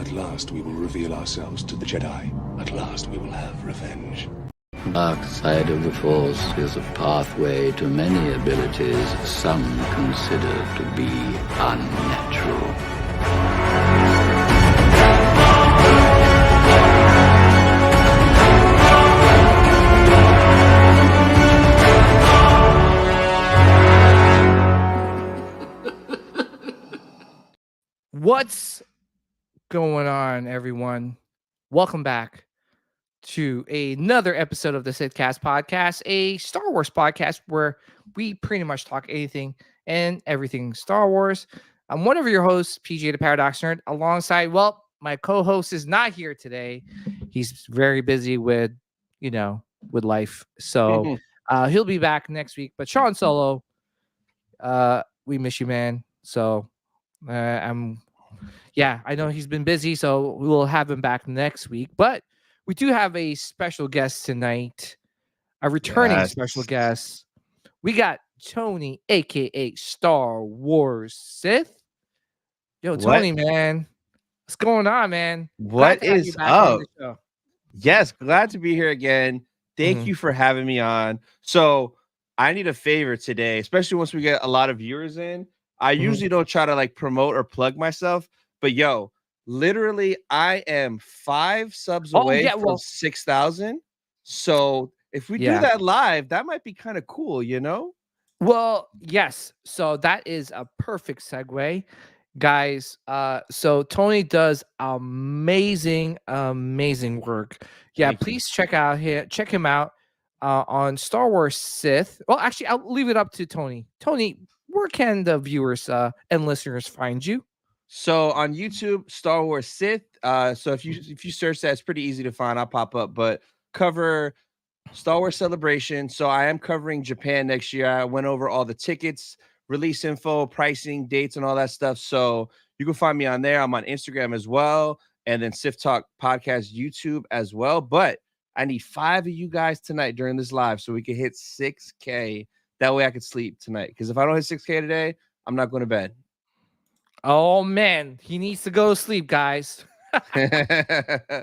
At last we will reveal ourselves to the Jedi. At last we will have revenge. Dark side of the Force is a pathway to many abilities some consider to be unnatural. What's going on, everyone? Welcome back to another episode of the Sithcast podcast, a Star Wars podcast where we pretty much talk anything and everything Star Wars. I'm one of your hosts, PJ the Paradox Nerd, alongside, well, my co-host is not here today. He's very busy with life. So he'll be back next week. But Sean Solo, we miss you, man. So I know he's been busy, so we will have him back next week. But we do have a special guest tonight, a returning special guest. We got Tony, aka Star Wars Sith. Yo, Tony, man, what's going on, man? What is up? Yes, glad to be here again. Thank you for having me on. So I need a favor today, especially once we get a lot of viewers in. I usually don't try to like promote or plug myself, but yo, literally I am 5 subs away from 6,000. So if we do that live, that might be kind of cool, you know? Well, yes. So that is a perfect segue, guys. So Tony does amazing work. Yeah, please check him out on Star Wars Sith. Well, actually, I'll leave it up to Tony. Tony, where can the viewers and listeners find you? So on YouTube, Star Wars Sith. So if you search that, it's pretty easy to find. I'll pop up, but cover Star Wars Celebration. So I am covering Japan next year. I went over all the tickets, release info, pricing, dates, and all that stuff. So you can find me on there. I'm on Instagram as well, and then Sith Talk Podcast YouTube as well. But I need 5 of you guys tonight during this live so we can hit 6K. That way I could sleep tonight. Because if I don't hit 6K today, I'm not going to bed. Oh, man. He needs to go to sleep, guys.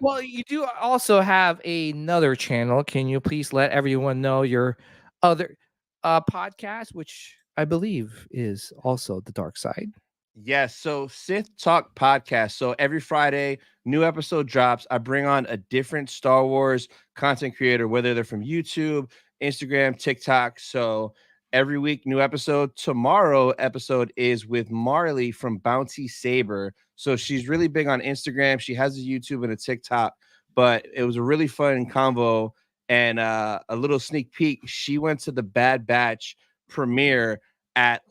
Well, you do also have another channel. Can you please let everyone know your other podcast, which I believe is also the dark side? Yes. So Sith Talk Podcast. So every Friday, new episode drops. I bring on a different Star Wars content creator, whether they're from YouTube, Instagram, TikTok. So every week, new episode. Tomorrow episode is with Marley from Bounty Saber. So she's really big on Instagram. She has a YouTube and a TikTok, but it was a really fun convo and a little sneak peek. She went to the Bad Batch premiere at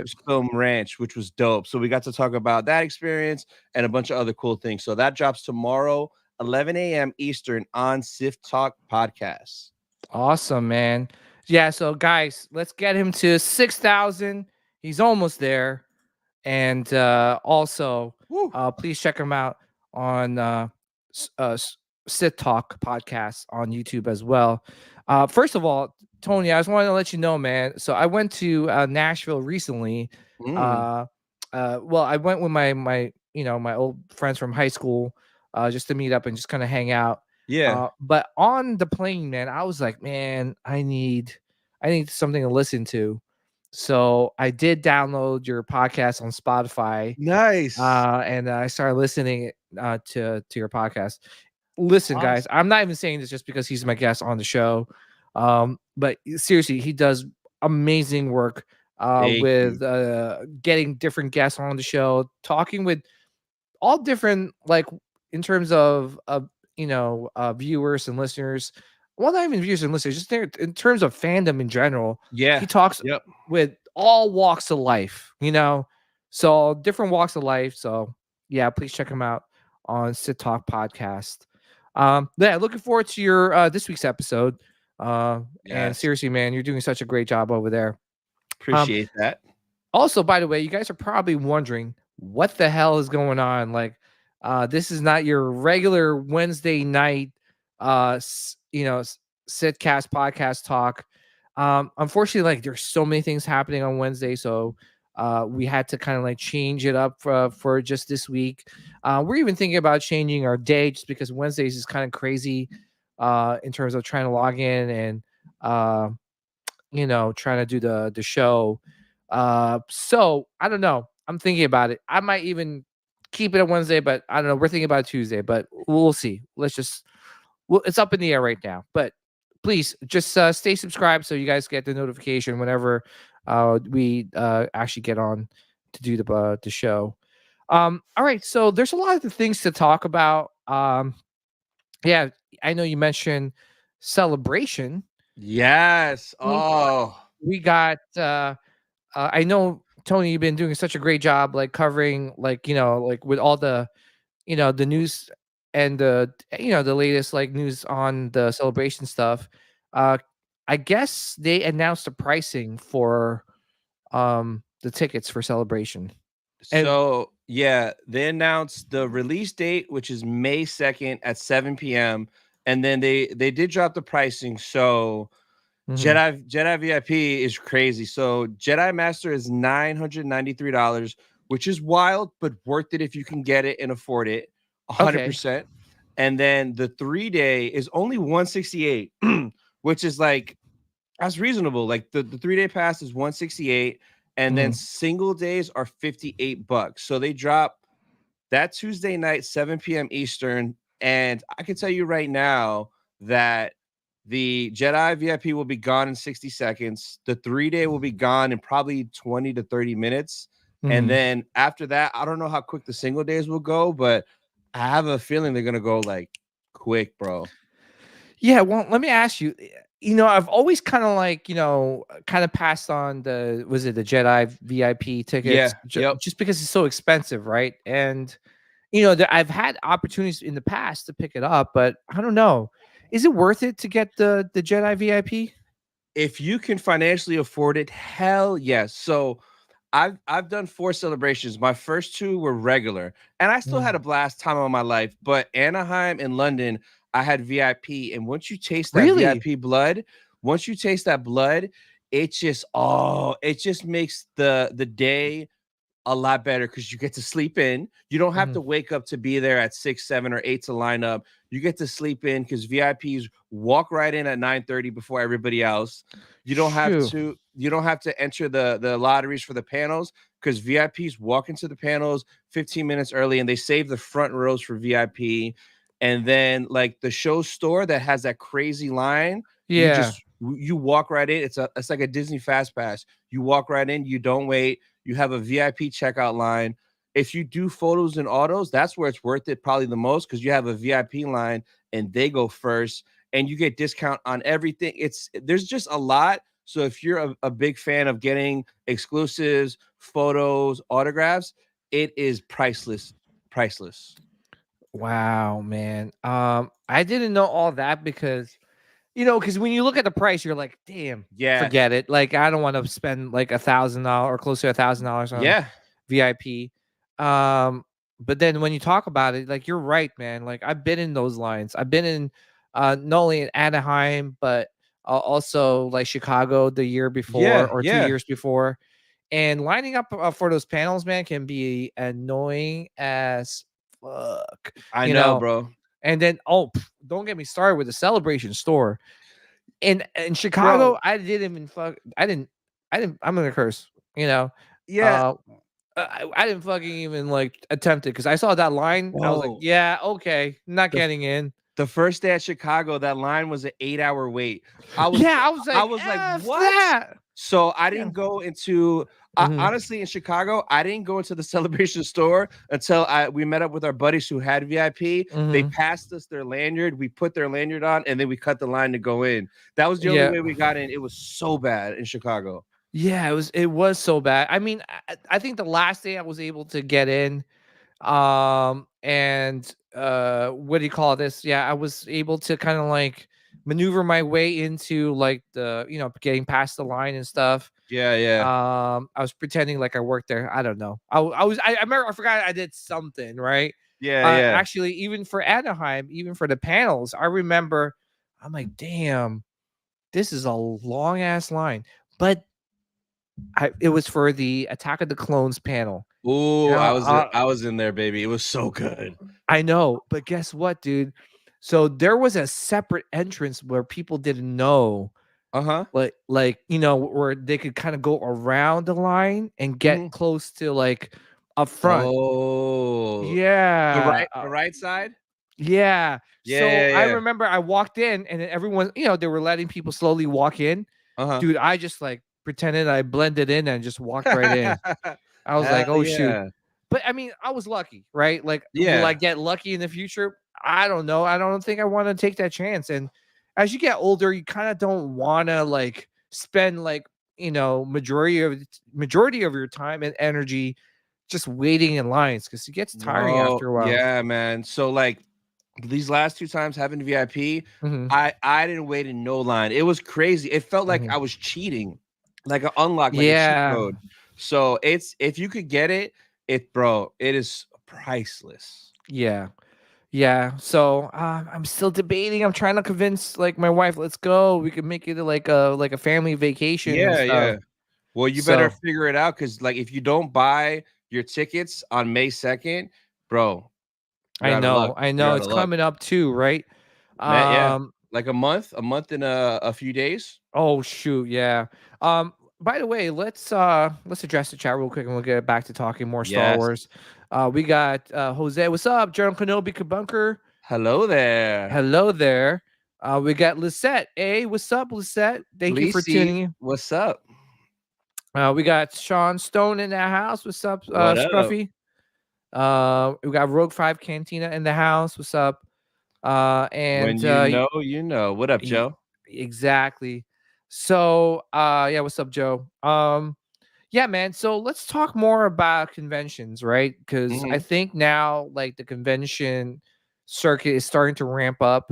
Scum Ranch, which was dope. So we got to talk about that experience and a bunch of other cool things. So that drops tomorrow, 11 a.m. Eastern on Sith Talk Podcast. Awesome, man. Yeah, so guys, let's get him to 6,000. He's almost there. And also, please check him out on Sith Talk Podcast on YouTube as well. First of all, Tony, I just wanted to let you know, man. So I went to Nashville recently. Well, I went with my old friends from high school just to meet up and just kind of hang out. Yeah. But on the plane, man, I was like, man, I need something to listen to. So I did download your podcast on Spotify. Nice. And I started listening to your podcast. Listen, guys, I'm not even saying this just because he's my guest on the show. But seriously, he does amazing work with getting different guests on the show, talking with all different, like in terms of viewers and listeners. Well, not even viewers and listeners, just in terms of fandom in general. Yeah, he talks with all walks of life, so different walks of life. So yeah, please check him out on Sith Talk Podcast. Looking forward to your this week's episode. And seriously, man, you're doing such a great job over there. Appreciate that. Also, by the way, you guys are probably wondering what the hell is going on. Like, this is not your regular Wednesday night, Sithcast podcast talk. Unfortunately, like there's so many things happening on Wednesday, so we had to kind of like change it up for just this week. We're even thinking about changing our day just because Wednesdays is kind of crazy in terms of trying to log in and trying to do the show. So I don't know. I'm thinking about it. I might even keep it on Wednesday, but I don't know. We're thinking about Tuesday, but we'll see. It's up in the air right now. But please just stay subscribed so you guys get the notification whenever we actually get on to do the show. All right, so there's a lot of things to talk about. Yeah, I know you mentioned Celebration. Yes. Oh, We got I know Tony, you've been doing such a great job like covering like like with all the the news and the latest like news on the Celebration stuff. uh I guess they announced the pricing for the tickets for Celebration. And so yeah, they announced the release date, which is May 2nd at 7 p.m. And then they did drop the pricing. So mhm, Jedi VIP is crazy. So Jedi Master is $993, which is wild, but worth it if you can get it and afford it. okay. 100%. And then the 3-day is only 168, which is like that's reasonable. Like the 3-day pass is 168, and then Mhm. single days are $58. So they drop that Tuesday night, 7 p.m. Eastern. And I can tell you right now that the Jedi VIP will be gone in 60 seconds. The 3-day will be gone in probably 20 to 30 minutes. And Mhm. then after that, I don't know how quick the single days will go, but I have a feeling they're gonna go like quick, bro. Yeah, well, let me ask you. I've always kind of like, kind of passed on the Jedi VIP tickets Yeah, yep. just because it's so expensive, right? And I've had opportunities in the past to pick it up, but I don't know. Is it worth it to get the Jedi VIP? If you can financially afford it, hell yes. So I've done 4 celebrations. My first 2 were regular, and I still had Mm. a blast time of my life. But Anaheim and London, I had VIP, and once you taste that Really? VIP blood, once you taste that blood, it just makes the day a lot better because you get to sleep in. You don't have Mhm. to wake up to be there at 6, 7, or 8 to line up. You get to sleep in because VIPs walk right in at 9:30 before everybody else. Shoo. You don't have to enter the lotteries for the panels because VIPs walk into the panels 15 minutes early and they save the front rows for VIP. And then like the show store that has that crazy line, Yeah. you walk right in. It's like a Disney Fast Pass. You walk right in, you don't wait. You have a VIP checkout line. If you do photos and autos, that's where it's worth it probably the most because you have a VIP line and they go first and you get discount on everything. There's just a lot. So if you're a big fan of getting exclusives, photos, autographs, it is priceless. Priceless. Wow, man. I didn't know all that because because when you look at the price, you're like, damn, Yeah. forget it. Like, I don't want to spend like $1,000 or close to $1,000 on Yeah. VIP. But then when you talk about it, like you're right, man. Like I've been in those lines. I've been in not only in Anaheim, but also like Chicago the year before Yeah. or two Yeah. years before. And lining up for those panels, man, can be annoying as fuck. I You know, know, bro. and then don't get me started with the Celebration store in Chicago. Bro. I'm gonna curse. You know, Yeah. uh, I didn't fucking even like attempt it because I saw that line. I was like, Bro. yeah, okay, not The getting in. The first day at Chicago, that line was an 8-hour wait. Yeah, I was I like, was like, F "What?" that. So I Yeah. didn't go into Mhm. honestly in Chicago, I didn't go into the celebration store until we met up with our buddies who had VIP. They Mhm. passed us their lanyard, we put their lanyard on, and then we cut the line to go in. That was the only Yeah. way we got in. It was so bad in Chicago. Yeah, it was so bad. I mean, I think the last day I was able to get in, and what do you call this? Yeah, I was able to kind of like maneuver my way into like the getting past the line and stuff. Yeah, yeah. I was pretending like I worked there. I don't know. I remember I forgot I did something, right? Yeah, yeah. Actually, even for Anaheim, even for the panels, I remember I'm like, damn, this is a long ass line. But It was for the Attack of the Clones panel. Ooh, Yeah, I was in there, baby. It was so good. I know, but guess what, dude? So there was a separate entrance where people didn't know, Uh-huh. like where they could kind of go around the line and get close to like up front. Oh, Yeah, the right side? yeah. So I Yeah. remember I walked in and then everyone, they were letting people slowly walk in. Uh-huh. Dude, I just like pretended I blended in and just walked right in. I was like, Hell oh shoot. yeah. But I mean, I was lucky, right? Like, will I Yeah. get lucky in the future? I don't know. I don't think I want to take that chance. And as you get older, you kind of don't want to like spend like, majority of your time and energy just waiting in lines because it gets tiring No, after a while. yeah, man. So like these last 2 times having VIP, Mhm, I didn't wait in no line. It was crazy. It felt like mhm. I was cheating, like an unlock, like a cheat Yeah. code. So it's if you could get it, bro, it is priceless. Yeah. Yeah. So I'm still debating. I'm trying to convince like my wife, let's go. We could make it like a family vacation and Yeah, stuff. yeah. Well, you better So figure it out because like if you don't buy your tickets on May 2nd, bro, you're I out of luck. know, I You're know out it's of luck. coming up too, right? Man, yeah. Um, Like a month and a few days. oh shoot, yeah. By the way, let's address the chat real quick and we'll get back to talking more Star Yes. Wars. We got Jose, what's up? General Kenobi Kabunker, Hello there. hello there. We got Lisette. Hey, what's up, Lisette? Thank you for Lacey, tuning in. what's up? We got Sean Stone in the house. What's up, What up? Scruffy? We got Rogue 5 Cantina in the house. What's up? When And you know, you know. What up, y- Joe? exactly. So, yeah, what's up, Joe? Yeah, man. So let's talk more about conventions, right? Because I Hmm. think now, like the convention circuit is starting to ramp up.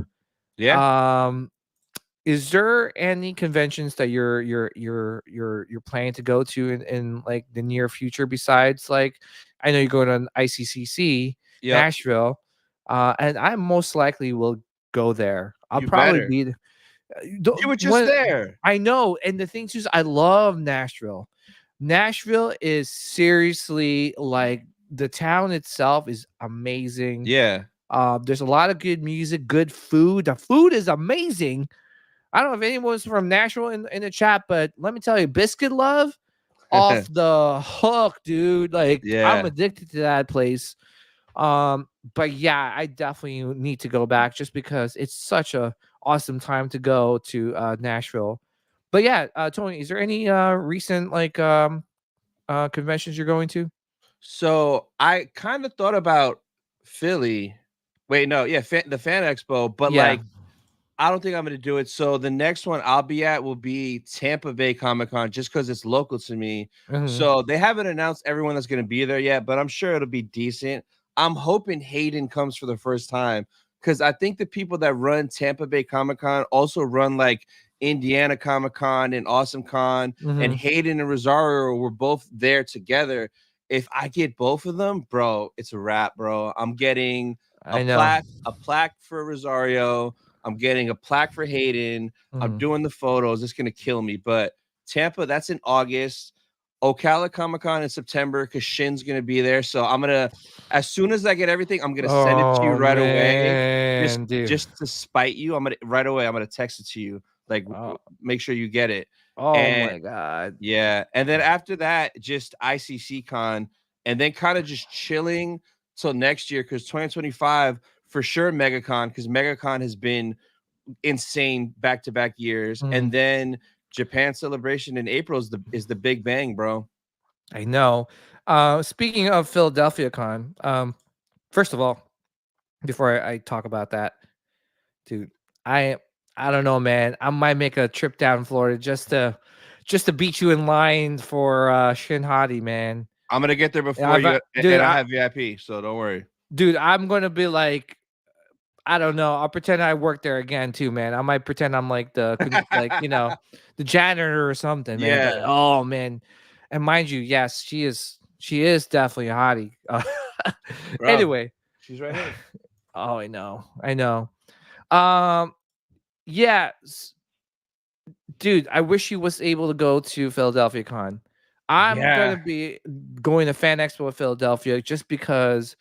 Yeah. Um, is there any conventions that you're planning to go to in like the near future besides like I know you're going to ICCC Yep. Nashville, and I most likely will go there. I'll You probably better. be You were just when there. I know, and the thing too is I love Nashville. Nashville is seriously like the town itself is amazing. Yeah. There's a lot of good music, good food. The food is amazing. I don't know if anyone's from Nashville in the chat, but let me tell you, Biscuit Love off the hook, dude. Like I'm Yeah. addicted to that place. But yeah, I definitely need to go back just because it's such a awesome time to go to Nashville. But yeah, Tony, is there any recent like conventions you're going to? So I kind of thought about Philly. Wait, no, yeah, the Fan Expo, but Yeah. like I don't think I'm gonna do it. So the next one I'll be at will be Tampa Bay Comic Con, just because it's local to me. Mhm. So they haven't announced everyone that's gonna be there yet, but I'm sure it'll be decent. I'm hoping Hayden comes for the first time because I think the people that run Tampa Bay Comic Con also run like Indiana Comic Con and Awesome Con, and Mhm. Hayden and Rosario were both there together. If I get both of them, bro, it's a wrap, bro. I'm getting I know. a plaque for Rosario. I'm getting a plaque for Hayden. I'm Mhm. doing the photos. It's gonna kill me. But Tampa, that's in August. Ocala Comic Con in September because Shin's gonna be there. So I'm gonna, as soon as I get everything, I'm gonna send it to you Oh right away. Just man, dude. just to spite you, I'm gonna right away. I'm gonna text it to you. Like Oh, make sure you get it. oh And my god. yeah, and then after that, just ICC Con, and then kind of just chilling till next year because 2025 for sure MegaCon because MegaCon has been insane back-to-back years, and Mhm. then Japan Celebration in April is the big bang, bro. I know. Speaking of Philadelphia Con, first of all, before I talk about that, dude, I I don't know, man. I might make a trip down in Florida just to beat you in line for Shin Hati, man. I'm gonna get there before I've you, dude, and I have VIP, so don't worry. I'm gonna be like, I don't know. I'll pretend I work there again too, man. I might pretend I'm like the janitor or something, man. But Yeah, oh man, and mind you, yes, she is definitely a hottie. bro, Anyway, she's right here. oh, I know. Um, yeah, dude, I wish she was able to go to Philadelphia Con. I'm Yeah. gonna be going to Fan Expo in Philadelphia just because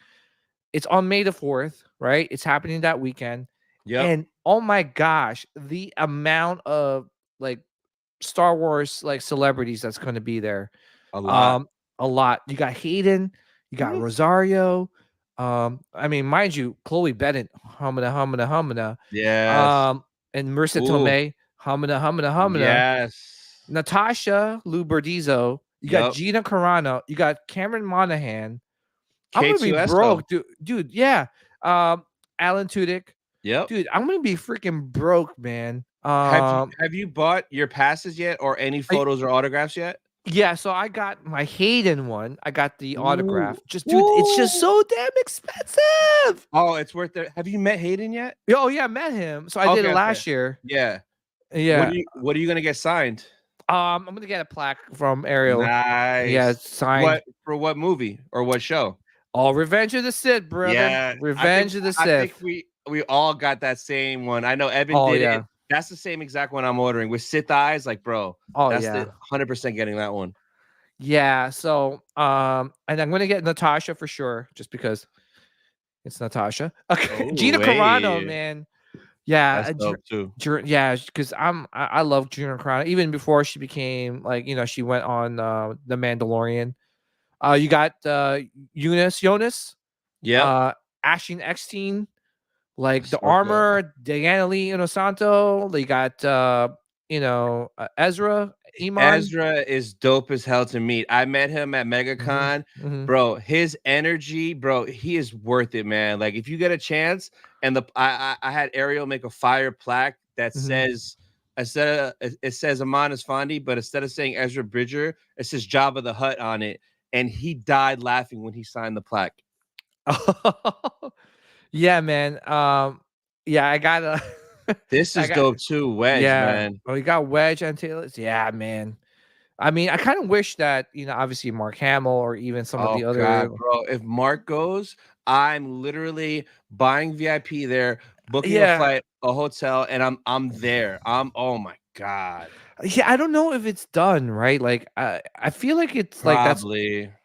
it's on May the 4th, right? It's happening that weekend. Yep. And oh my gosh, the amount of like Star Wars like celebrities that's going to be there. A lot. A lot. You got Hayden, you got Mhm. Rosario. I mean, mind you, Chloe Bennett, humana. Yes. And Marissa Ooh. Tomei, humana. Yes. Natasha Lou Bordizzo. You got Yep. Gina Carano. You got Cameron Monaghan. I'm gonna be K2SO. broke, dude. Yeah. Alan Tudyk. Yep. Dude, I'm gonna be freaking broke, man. Have you bought your passes yet, or any photos or autographs yet? Yeah, so I got my Hayden one. I got the autograph. Ooh. Just dude, it's just Woo. so damn expensive. Oh, it's worth it. Have you met Hayden yet? Oh yeah, I met him. So I did it Okay. last year. Yeah. Yeah. What are you gonna get signed? I'm gonna get a plaque from Ariel. Nice. Yeah, it's signed. What movie or what show? Oh, Revenge of the Sith, brother. Yeah. Revenge of the I think Sith. we all got that same one. I know Evan Oh did yeah. it. That's the same exact one I'm ordering with Sith eyes. Like, bro, Oh that's yeah. the 100% getting that one. Yeah. So and I'm gonna get Natasha for sure, just because it's Natasha. Okay. Oh, Gina Carano, hey. man. Yeah, That's dope too. yeah, because I love Gina Carano even before she became like she went on the Mandalorian. You got Jonas, Yeah. Ashton Eckstein, like the So good. armor, Diana Lee Inosanto. They got Ezra Iman. Ezra is dope as hell to meet. I met him at MegaCon. Mhm. Bro, his energy, bro, he is worth it, man. Like, if you get a chance, and I had Ariel make a fire plaque that says it says Aman Esfandi, but instead of saying Ezra Bridger, it says Jabba the Hutt on it, and he died laughing when he signed the plaque. Yeah, man. Yeah, I got a. This is dope too, Wedge, man. Oh, you got Wedge and Taylor. Yeah, man. I mean, I kind of wish that obviously Mark Hamill or even some of the other. God, bro. If Mark goes, I'm literally buying VIP there, booking a flight, a hotel, and I'm there. Oh my God. Yeah, I don't know if it's done, right? Like I feel like it's Probably. like that's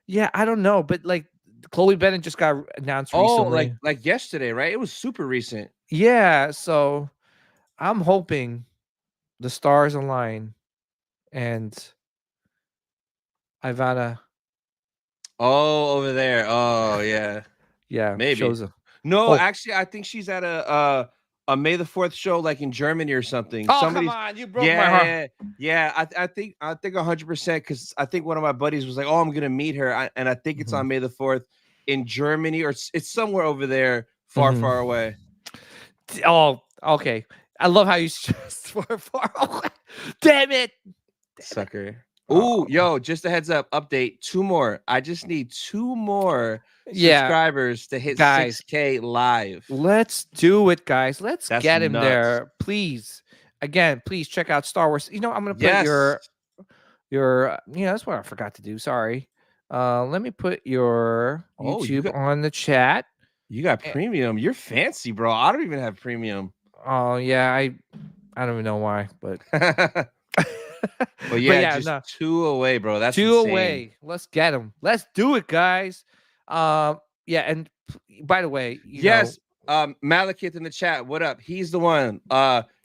yeah, I don't know, but like Chloe Bennett just got announced recently. Like yesterday, right? It was super recent. Yeah, so I'm hoping the stars align and Ivana. Oh, over there. Oh, yeah. Yeah, Maybe. shows up. No, actually, I think she's at a May the 4th show, like in Germany or something. Oh, come on, you broke my heart. Yeah. I think 100%, because I think one of my buddies was like, "Oh, I'm gonna meet her," and I think it's on May the 4th in Germany, or it's somewhere over there, far away. Oh, okay. I love how you stressed far away. Damn it, sucker. Ooh, yo, just a heads up update. 2 more. I just need 2 more subscribers to hit 6K live. Let's do it, guys. Let's get him there. Please. Again, please check out Star Wars. I'm gonna put your that's what I forgot to do. Sorry. Let me put your YouTube on the chat. You got premium. You're fancy, bro. I don't even have premium. Oh yeah, I don't even know why, but But yeah, just 2 away, bro. That's 2 insane. away. Let's get them. Let's do it, guys. Yeah, and by the way, yes, Malekith in the chat. What up? He's the one.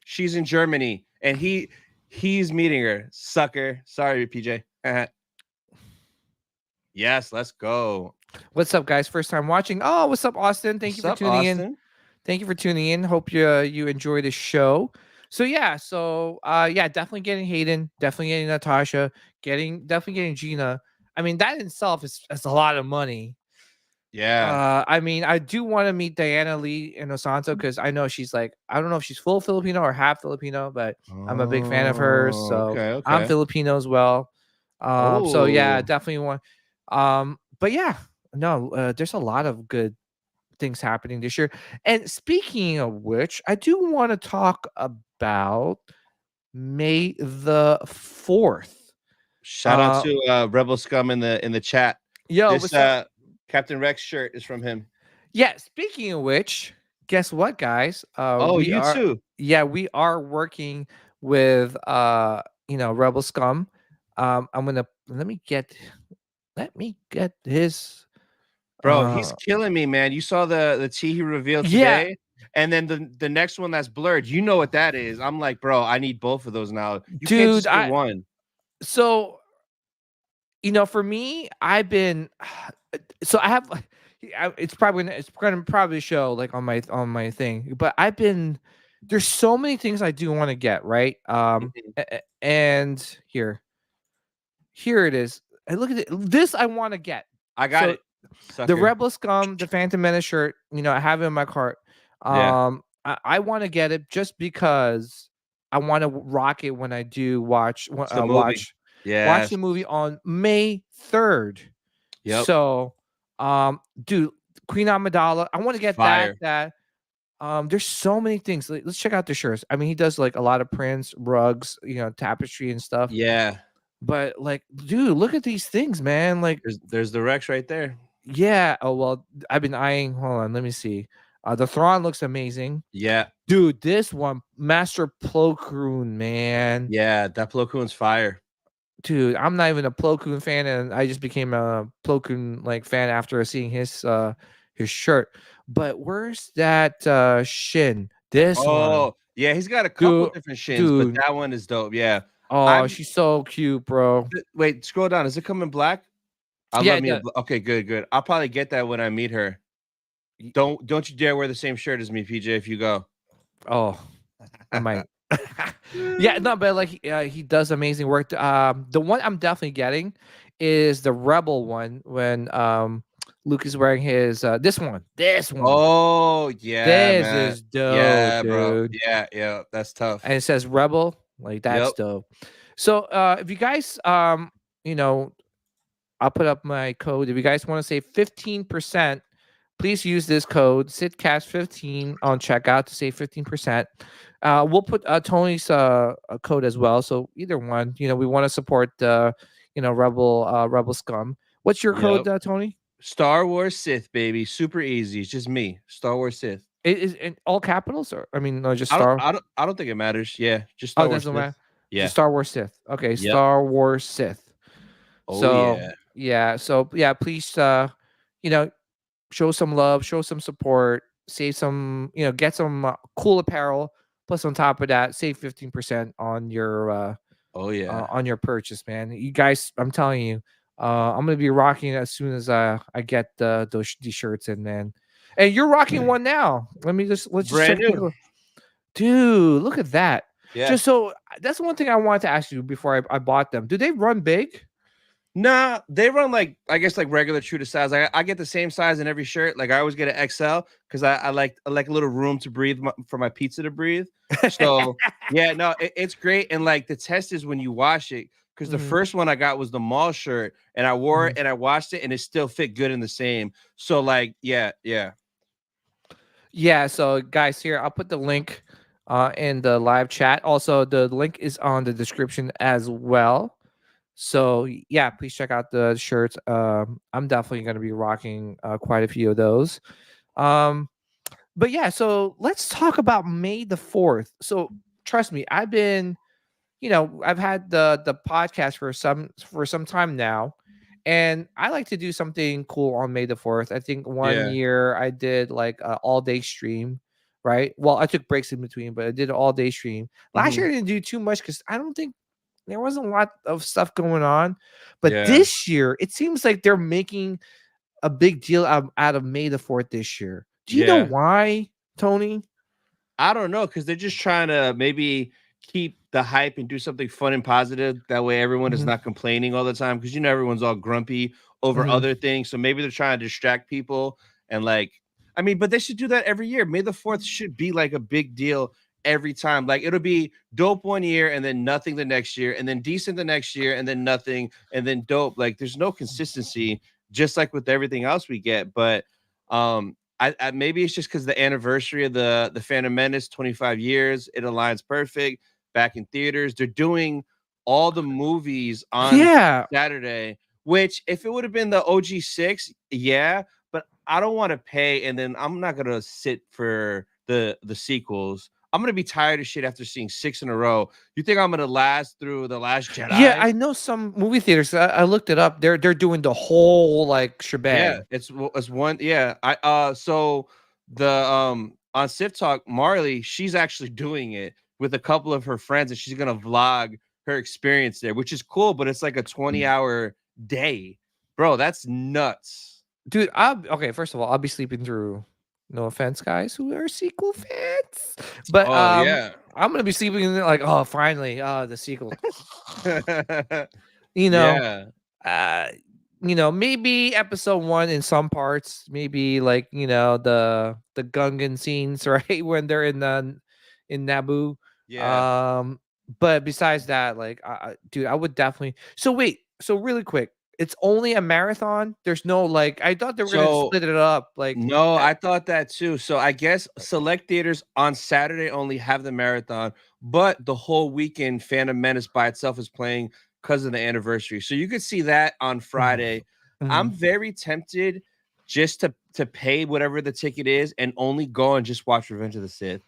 She's in Germany, and he's meeting her. Sucker. Sorry, PJ. Yes, let's go. What's up, guys? First time watching. Oh, what's up, Austin? Thank you for tuning in. Thank you for tuning in. Hope you enjoy the show. So yeah, definitely getting Hayden, definitely getting Natasha, definitely getting Gina. I mean, that in itself is a lot of money. Yeah. I mean, I do want to meet Diana Lee Inosanto because I know she's like, I don't know if she's full Filipino or half Filipino, but I'm a big fan of hers. So okay. I'm Filipino as well. So yeah, definitely want. But yeah, no, there's a lot of good things happening this year. And speaking of which, I do want to talk about May the 4th. Shout out to Rebel Scum in the chat. Yo, this Captain Rex shirt is from him. Yeah, speaking of which, guess what, guys? Too. Yeah, we are working with Rebel Scum I'm gonna let me get his. Bro, he's killing me, man. You saw the T he revealed Yeah, today, and then the next one that's blurred. You know what that is? I'm like, bro, I need both of those now. You can't dude. just get one. So for me, I've been so I have. It's gonna probably show like on my thing, but I've been there's so many things I do want to get right. Mhm. And here it is. And look at it. This I want to get. I got So it, the sucker. Rebel Scum, the Phantom Menace shirt, I have it in my cart. Yeah, I want to get it just because I want to rock it when I do it's the movie. watch Yes. the movie on May 3rd. Yep. So, dude, Queen Amidala, I want to get Fire. there's so many things. Let's check out the shirts. I mean, he does like a lot of prints, rugs, tapestry and stuff. Yeah. But like, dude, look at these things, man. Like, There's the Rex right there. yeah. Oh well, I've been eyeing. Hold on, let me see. The Thrawn looks amazing, Yeah. dude. This one, Master Plo Koon, man. Yeah. That Plo Koon's fire. Dude, I'm not even a Plo Koon fan, and I just became a Plo Koon like fan after seeing his shirt. But where's that Shin? This one, Oh, yeah. He's got a couple dude, different shins, but dude. that one is dope. Yeah. Oh, I'm she's so cute, bro. wait, scroll down. Does it come in black? I Yeah, love me a okay, good, good. I'll probably get that when I meet her. y- Don't you dare wear the same shirt as me, PJ, if you go. oh, I might. Yeah, no, but like he does amazing work. The one I'm definitely getting is the Rebel one when Luke is wearing his this one. Oh, yeah, This man. is dope, Yeah, bro. dude. Yeah, yeah. That's tough. And it says Rebel, like that's Yep. dope. So if you guys you know, I'll put up my code. If you guys want to save 15%, please use this code SITCAST15 on checkout to save 15%. We'll put Tony's code as well. So either one, we want to support Rebel Scum. What's your code, Yep. Tony? Star Wars Sith, baby. Super easy. It's just me. Star Wars Sith. It is in all capitals, or I mean, no, just Star. I don't think it matters. Yeah, just Oh, Star it Wars doesn't Sith. matter. Yeah. Just Star Wars Sith. Okay, Yep. Star Wars Sith. Oh So yeah. yeah, please you know, show some love, show some support, save some, get some cool apparel. Plus, on top of that, save 15% Oh yeah. on your purchase, man. You guys, I'm telling you, I'm gonna be rocking it as soon as I get these shirts in, man. And you're rocking one now. Let's just check. Brand new. Dude, look at that. Yeah. Just so that's one thing I wanted to ask you before I bought them. Do they run big? Nah, they run like I guess like regular true to size. I get the same size in every shirt. Like I always get an XL because I like a little room to breathe for my pizza to breathe. So yeah, no, it's great. And like the test is when you wash it because the Mhm, first one I got was the mall shirt and I wore it mhm. and I washed it and it still fit good in the same. So like yeah, yeah. Yeah, so guys, here I'll put the link in the live chat. Also, the link is on the description as well. So yeah, please check out the shirts. I'm definitely going to be rocking quite a few of those. Um, but yeah, so let's talk about May the 4th. So trust me, I've had the podcast for some time now, and I like to do something cool on May the 4th. I think one Yeah. year I did like an all day stream, right? Well, I took breaks in between, but I did an all day stream. Last Mhm. year I didn't do too much because I don't think there wasn't a lot of stuff going on. But Yeah. this year, it seems like they're making a big deal out of May the 4th this year. Do you know Yeah. why, Tony? I don't know because they're just trying to maybe keep the hype and do something fun and positive. That way, everyone is Mhm, not complaining all the time because everyone's all grumpy over mhm. other things. So maybe they're trying to distract people and like, I mean, but they should do that every year. May the 4th should be like a big deal every time. Like it'll be dope one year and then nothing the next year, and then decent the next year, and then nothing, and then dope. Like there's no consistency, just like with everything else we get. But I maybe it's just because the anniversary of the Phantom Menace, 25 years, it aligns perfect. Back in theaters, they're doing all the movies on Yeah. Saturday. Which, if it would have been the OG 6, yeah, but I don't want to pay, and then I'm not gonna sit for the sequels. I'm gonna be tired of shit after seeing 6 in a row. You think I'm gonna last through The Last Jedi? Yeah, I know some movie theaters. I looked it up. They're doing the whole like Yeah, shebang. it's one. Yeah, so the on Sif Talk, Marley, she's actually doing it with a couple of her friends, and she's gonna vlog her experience there, which is cool. But it's like a 20-hour day, bro. That's nuts. Dude, okay, first of all, I'll be sleeping through. No offense, guys who are sequel fans. But Oh yeah. I'm gonna be sleeping in there like, oh, finally, the sequel. You know, Yeah. Maybe episode 1 in some parts, maybe like, the Gungan scenes, right? When they're in Naboo. Yeah. But besides that, like, dude, I would definitely. So wait, so really quick, it's only a marathon. There's no like. I thought they were gonna So split it up. Like, no, I thought that too. So I guess select theaters on Saturday only have the marathon, but the whole weekend, Phantom Menace by itself is playing because of the anniversary. So you could see that on Friday. I'm very tempted just to pay whatever the ticket is and only go and just watch Revenge of the Sith.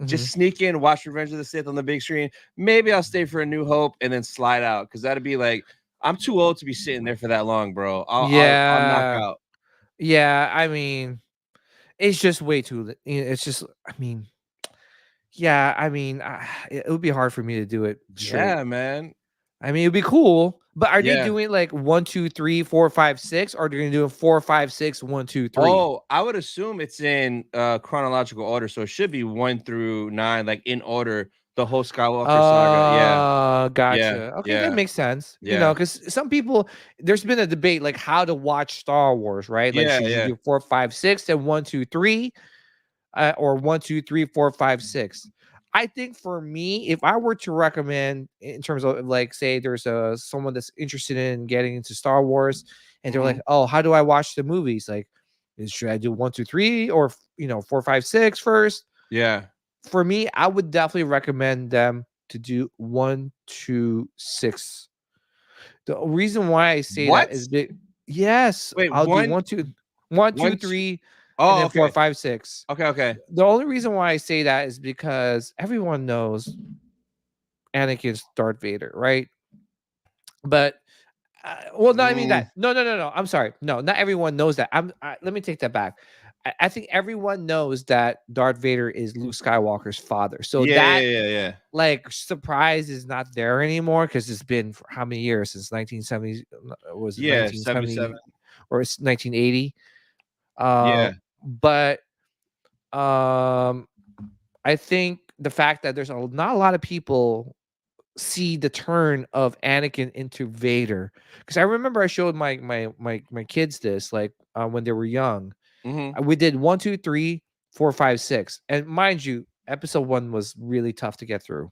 Just sneak in, watch Revenge of the Sith on the big screen. Maybe I'll stay for A New Hope and then slide out because that'd be like I'm too old to be sitting there for that long, bro. I'll knock yeah, out. yeah. I mean, it's just way too. It's just. I mean, yeah. I mean, it would be hard for me to do it straight. Yeah, man. I mean, it'd be cool, but are they Yeah. doing like 1, 2, 3, 4, 5, 6, or are they gonna do it 4, 5, 6, 1, 2, 3? Oh, I would assume it's in chronological order, so it should be 1 through 9, like in order. The whole Skywalker saga. Yeah, yeah, Gotcha. Okay, that yeah, makes sense. yeah, Because some people, there's been a debate like how to watch Star Wars, right? Like, yeah, should you yeah. do 4, 5, 6, and 1, 2, 3, or 1, 2, 3, 4, 5, 6? I think for me, if I were to recommend in terms of like, say, there's someone that's interested in getting into Star Wars, and they're like, oh, how do I watch the movies? Like, should I do 1, 2, 3, or 4, 5, 6 first? Yeah. For me, I would definitely recommend them to do 1, 2, 6. The reason why I say that What? is yes, Wait, I'll do 1, 1, 2, 1, 2, 1, 2. 3, and Oh, then 4, okay, 5, 6. okay, okay. The only reason why I say that is because everyone knows Anakin's Darth Vader, right? But well, no, I mean that. No, no, no, no. I'm sorry. No, not everyone knows that. Let me take that back. I think everyone knows that Darth Vader is Luke Skywalker's father. So Yeah, that yeah. like surprise is not there anymore because it's been for how many years since 1970? Was it Yeah, 1970 77. or it's 1980? Yeah. But I think the fact that there's not a lot of people see the turn of Anakin into Vader, because I remember I showed my kids this like when they were young. We did 1, 2, 3, 4, 5, 6, and mind you, episode 1 was really tough to get through.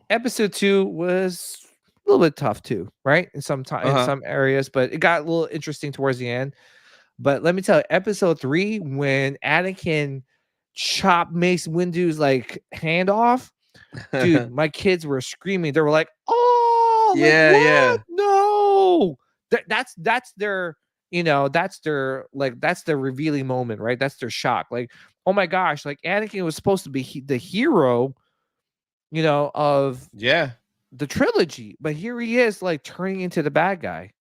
Episode 2 was a little bit tough too, right? In some in some areas, but it got a little interesting towards the end. But let me tell you, episode 3, when Anakin chopped Mace Windu's like hand off, dude, my kids were screaming. They were like, "Oh, like Yeah, what? yeah. No!" That's their, that's their revealing moment, right? That's their shock. Like, oh my gosh, like Anakin was supposed to be the hero, of Yeah. the trilogy, but here he is, like turning into the bad guy.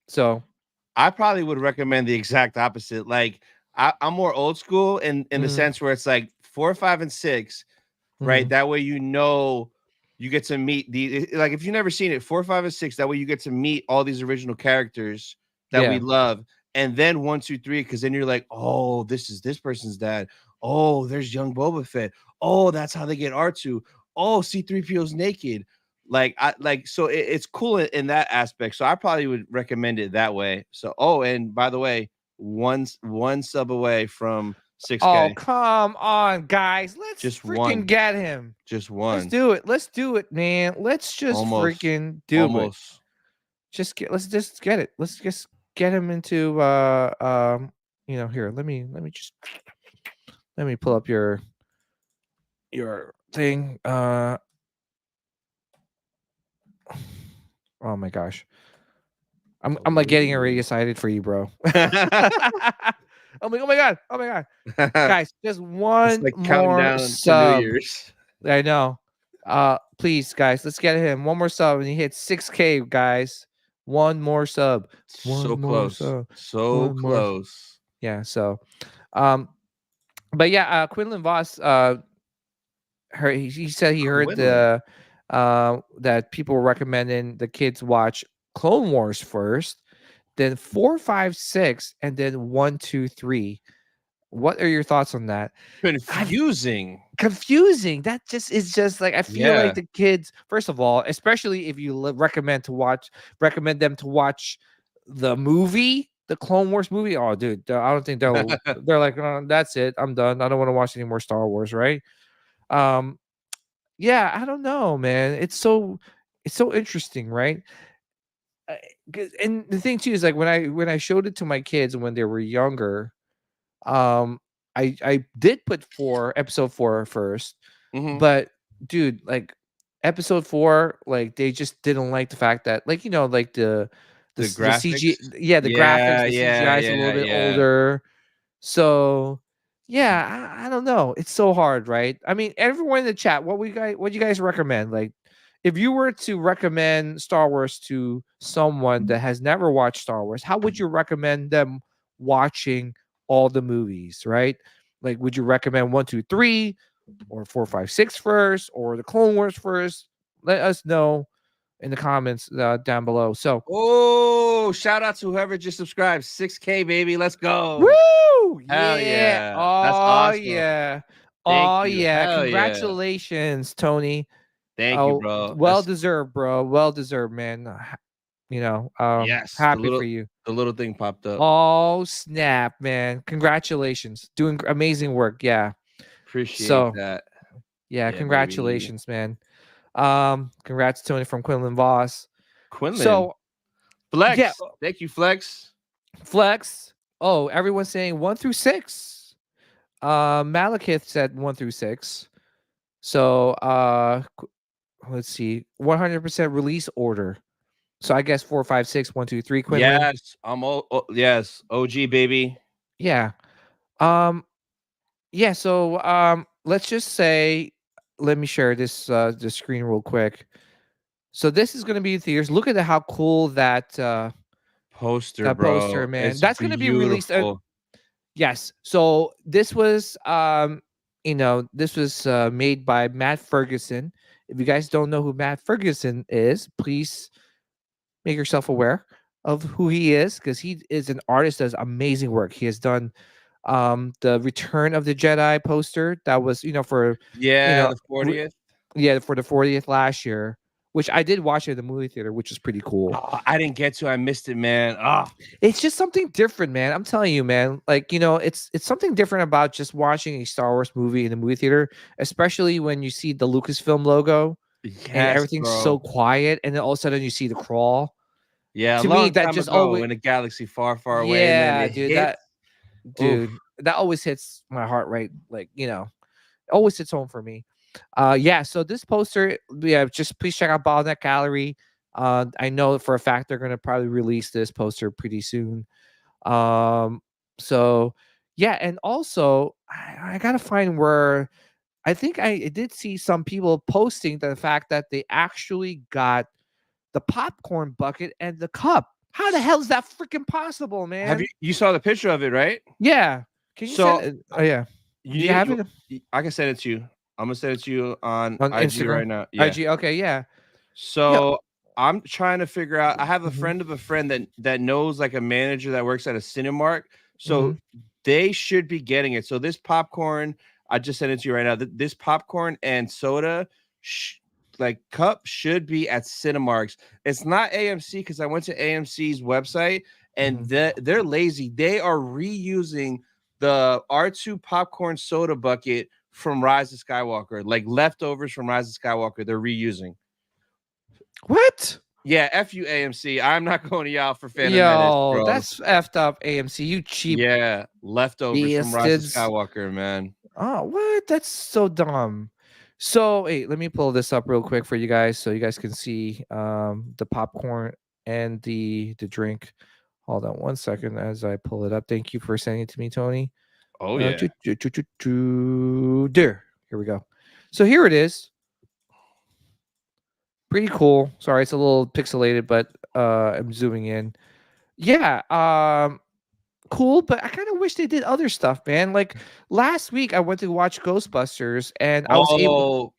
So I probably would recommend the exact opposite. Like I'm more old school in the sense where it's like 4, 5, and 6, right? That way you get to meet like if you've never seen it, 4, 5, and 6. That way you get to meet all these original characters that we love, and then 1, 2, 3, because then you're like, oh, this is this person's dad. Oh, there's young Boba Fett. Oh, that's how they get R2. Oh, C-3PO's naked. So it's cool in that aspect. So I probably would recommend it that way. So and by the way, one sub away from 6K. Oh, come on, guys. Let's Just freaking one. get him. Just one. Let's do it. Let's do it, man. Let's just freaking do it. Let's just get it. Let's just get him into here. Let me pull up your thing. Oh my gosh. I'm like getting already excited for you, bro. I'm like, oh my god, guys, just It's one like counting more down to New sub. Year's. I know. Please, guys, let's get him one more sub, and he hits 6K, guys. One more sub. So One more close. sub. So One more. close. Yeah. So, um, but yeah, Quinlan Voss, he said he heard Quinlan. that people were recommending the kids watch Clone Wars first, then 4, 5, 6, and then 1, 2, 3. What are your thoughts on that? Confusing. Confusing. That just is just like I feel Yeah. like the kids. First of all, especially if you recommend them to watch the movie, the Clone Wars movie. Oh, dude, I don't think they're like, oh, that's it. I'm done. I don't want to watch any more Star Wars. Right? Um, yeah, I don't know, man. It's so interesting, right? And the thing too is like when I showed it to my kids when they were younger, um, I did put episode 4 first, Mhm. but dude, like episode 4, like they just didn't like the fact that like like The the CG, graphics. yeah, the graphics, Yeah, the yeah, CGI is a little yeah, bit yeah. older. So yeah, I don't know. It's so hard, right? I mean, everyone in the chat, what you guys recommend? Like, if you were to recommend Star Wars to someone that has never watched Star Wars, how would you recommend them watching all the movies, right? Like, would you recommend 1, 2, 3, or 4, 5, 6 first, or the Clone Wars first? Let us know in the comments down below. So, Oh, shout out to whoever just subscribed. 6K, baby. Let's go. woo! Hell Yeah. yeah. That's Oh awesome. yeah. Thank Oh you. yeah. Hell yeah. Congratulations, Tony. Thank you, Oh, bro. well deserved, bro. Well deserved, man. Yes, Happy for you. the little thing popped up. Oh snap, man! Congratulations, doing amazing work. Yeah. Appreciate So that. yeah, Yeah, baby. congratulations, man. Congrats, Tony from Quinlan Voss. Quinlan. So yeah, Flex. Thank you, Flex. Flex. Oh, everyone's saying 1 through 6. Malekith said 1 through 6. So let's see, 100% release order. So I guess 4, 5, 6, 1, 2, 3. Quinlan. Yes. Yes. OG, baby. Yeah. Um. Yeah. So let's just say, let me share the screen real quick. So this is going to be in theaters. Look at how cool Poster, that bro. poster, man. It's That's going to be released. beautiful. Yes. So this was this was made by Matt Ferguson. If you guys don't know who Matt Ferguson is, please make yourself aware of who he is, because he is an artist that does amazing work. He has done the Return of the Jedi poster that was for Yeah, know the 40th. yeah, for the 40th last year, which I did watch it at the movie theater, which is pretty cool. Oh, I didn't get to. I missed it, man. It's just something different, man. I'm telling you, man. Like, it's something different about just watching a Star Wars movie in the movie theater, especially when you see the Lucasfilm logo and Yes, everything's bro. so quiet, and then all of a sudden you see the crawl. Yeah, a To me, long that time just ago always, in a galaxy far, far away, and then yeah, it dude, hits. Oof. that always hits my heart, right? Like, always hits home for me. Yeah, so this poster, yeah, just please check out Bottleneck Gallery. I know for a fact they're gonna probably release this poster pretty soon. So yeah, and also I gotta find where I think I did see some people posting the fact that they actually got the popcorn bucket and the cup. How the hell is that freaking possible, Have man? you saw the picture of it, right? Yeah. Can you So send it? Oh yeah. you Do you need have it I can send it to you. I'm gonna send it to you on on IG Instagram? right now. Yeah. IG. Okay, yeah. Yeah. So I'm trying to figure out. I have a Mhm, friend of a friend that knows like a manager that works at a Cinemark. So mhm. they should be getting it. So this popcorn, I just sent it to you right now. This popcorn and soda, like cup, should be at Cinemarks. It's not AMC because I went to AMC's website and Mhm. they're lazy. They are reusing the R2 popcorn soda bucket from Rise of Skywalker, like leftovers from Rise of Skywalker. They're reusing. What? Yeah, F you AMC. I'm not going to y'all for Phantom Menace, Yo, bro. that's effed up, AMC. You cheap Yeah, leftovers from Rise of bastards. Skywalker, man. Oh, what? That's so dumb. So, hey, let me pull this up real quick for you guys so you guys can see the popcorn and the drink. Hold on 1 second as I pull it up. Thank you for sending it to me, Tony. Oh yeah. There. Here we go. So here it is. Pretty cool. Sorry, it's a little pixelated, but I'm zooming in. Yeah, cool, but I kind of wish they did other stuff, man. Like last week I went to watch Ghostbusters and I was able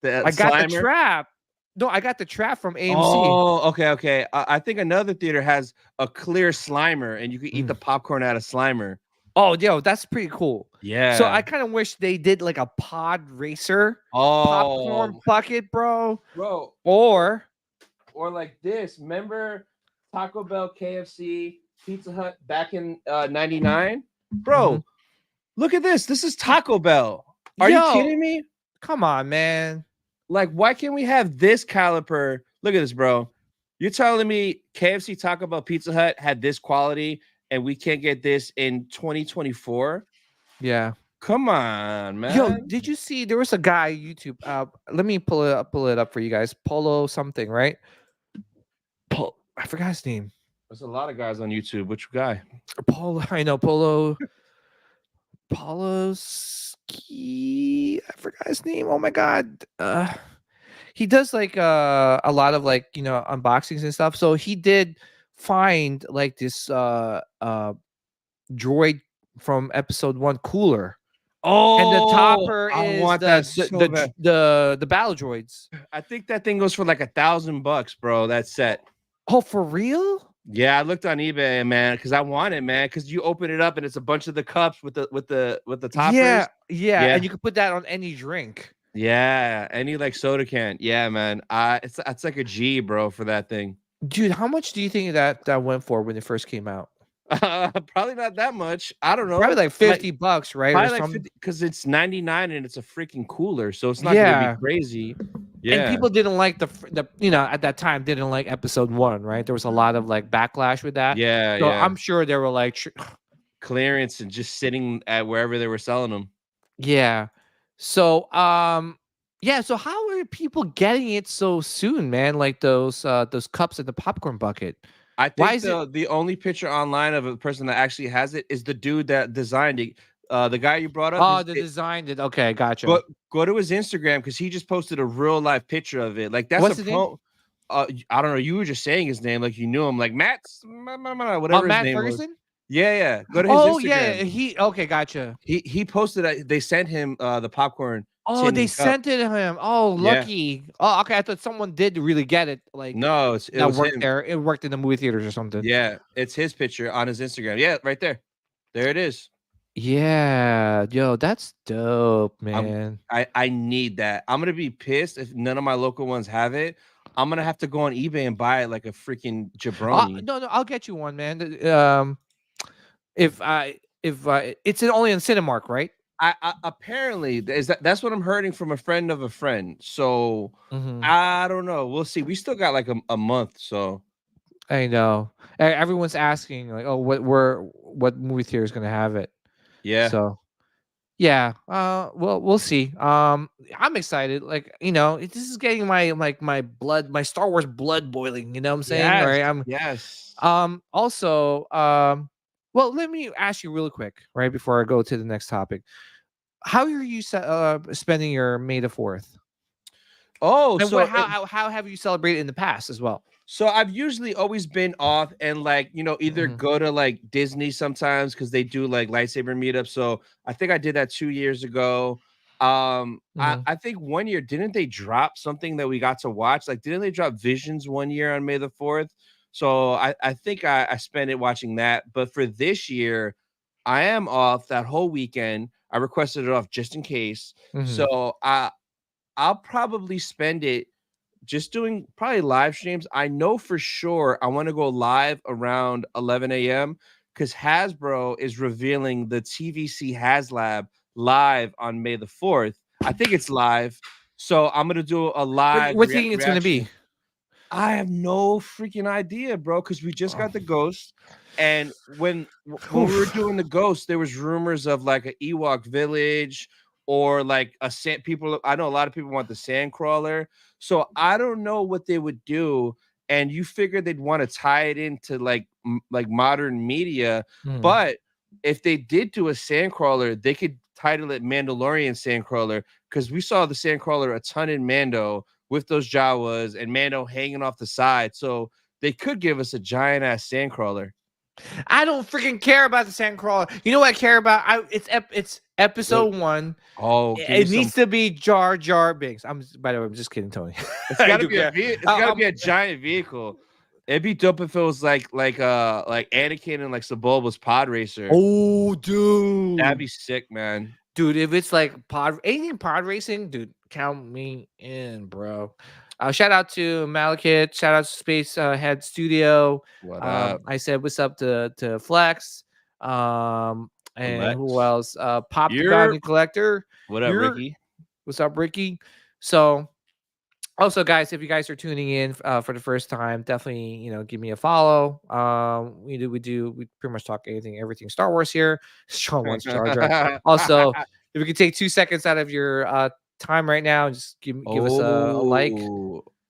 the I got the Slimer? trap. No, I got the trap from AMC. Oh, okay. I think another theater has a clear Slimer, and you can eat the popcorn out of Slimer. Oh, yo, that's pretty cool. Yeah. So I kind of wish they did like a pod racer popcorn bucket, bro. Or like this. Remember Taco Bell, KFC, Pizza Hut back in 99? Bro, look at this. This is Taco Bell. Are you kidding me? Come on, man. Like, why can't we have this caliper? Look at this, bro. You're telling me KFC, Taco Bell, Pizza Hut had this quality and we can't get this in 2024? Yeah. Come on, man. Yo, did you see there was a guy YouTube? Let me pull it up for you guys. Polo something, right? I forgot his name. There's a lot of guys on YouTube. Which guy? Polo. I know Polo. Ski. I forgot his name. Oh my god. He does like a lot of like unboxings and stuff. So he did find like this droid from episode 1 cooler. Oh, and the topper I is want that so bad. the battle droids. I think that thing goes for like $1,000, bro. That set. Oh, for real? Yeah, I looked on eBay, man, because I want it, man. Because you open it up and it's a bunch of the cups with the toppers. Yeah, and you can put that on any drink. Yeah, any like soda can. Yeah, man. It's like a G, bro, for that thing. Dude, how much do you think that went for when it first came out? Probably not that much. I don't know. Probably like $50, right? Probably like 50, because it's 99 and it's a freaking cooler, so it's not gonna be crazy. Yeah. And people didn't like the at that time didn't like episode 1, right? There was a lot of like backlash with that. Yeah, so I'm sure they were like clearance and just sitting at wherever they were selling them. Yeah. So so how are people getting it so soon, man? Like those cups in the popcorn bucket. I think the only picture online of a person that actually has it is the dude that designed it. The guy you brought up. Oh, designed it. Okay, gotcha. Go to his Instagram because he just posted a real live picture of it. Like that's What's his name? I don't know. You were just saying his name like you knew him. Like Matt, whatever his name Ferguson? was. Yeah. Go to his Instagram. Yeah. Gotcha. He posted. They sent him the popcorn. Oh, they sent it to him. Oh, lucky. Yeah. Oh, okay. I thought someone did really get it. Like no, it was worked him. there. It worked in the movie theaters or something. Yeah, it's his picture on his Instagram. Yeah, right there. There it is. Yeah, yo, that's dope, man. I need that. I'm gonna be pissed if none of my local ones have it. I'm gonna have to go on eBay and buy it like a freaking jabroni. No, I'll get you one, man. If it's only in Cinemark, right? I apparently that's what I'm hearing from a friend of a friend. So I don't know. We'll see. We still got like a month. So I know everyone's asking like, oh, what movie theater is gonna have it? Yeah. So yeah. Well, we'll see. I'm excited. Like this is getting my blood, my Star Wars blood boiling. You know what I'm saying? Yes, right. Yes. Also, well, let me ask you real quick, right before I go to the next topic. How are you spending your May the 4th? Oh, and so how have you celebrated in the past as well? So I've usually always been off and like, either go to like Disney sometimes because they do like lightsaber meetups. So I think I did that 2 years ago. I think 1 year, didn't they drop something that we got to watch? Like, didn't they drop Visions 1 year on May the 4th? So I think I spent it watching that. But for this year, I am off that whole weekend. I requested it off just in case. So I'll probably spend it just doing probably live streams. I know for sure I want to go live around 11 a.m. because Hasbro is revealing the TVC HasLab live on May the 4th. I think it's live. So I'm going to do a live. What do you think it's going to be? I have no freaking idea, bro, because we just got the Ghost. And when we were doing the Ghost, there was rumors of like an Ewok village or like a sand. I know a lot of people want the Sandcrawler. So I don't know what they would do. and you figure they'd want to tie it into like modern media. Mhm. But if they did do a Sandcrawler, they could title it Mandalorian Sandcrawler, because we saw the Sandcrawler a ton in Mando with those Jawas and Mando hanging off the side. So they could give us a giant ass Sandcrawler. I don't freaking care about the Sandcrawler. You know what I care about? It's episode 1. Oh, It needs to be Jar Jar Binks. By the way, I'm just kidding, Tony. It's gotta be it's gotta be a giant vehicle. It'd be dope if it was like Anakin and like Sebulba's pod racer. Oh, dude, That'd be sick, man. Dude, if it's like anything pod racing, dude, count me in, bro. Shout out to Malekith. Shout out to Space Head Studio. What up? I said what's up to Flex. And Flex. who else? Pop the Bounty Collector. What up, Ricky? What's up, Ricky? So, also, guys, if you guys are tuning in for the first time, definitely give me a follow. We pretty much talk everything Star Wars here. Sean wants Jar Jar. Also, if we could take 2 seconds out of your time right now, just give us a like.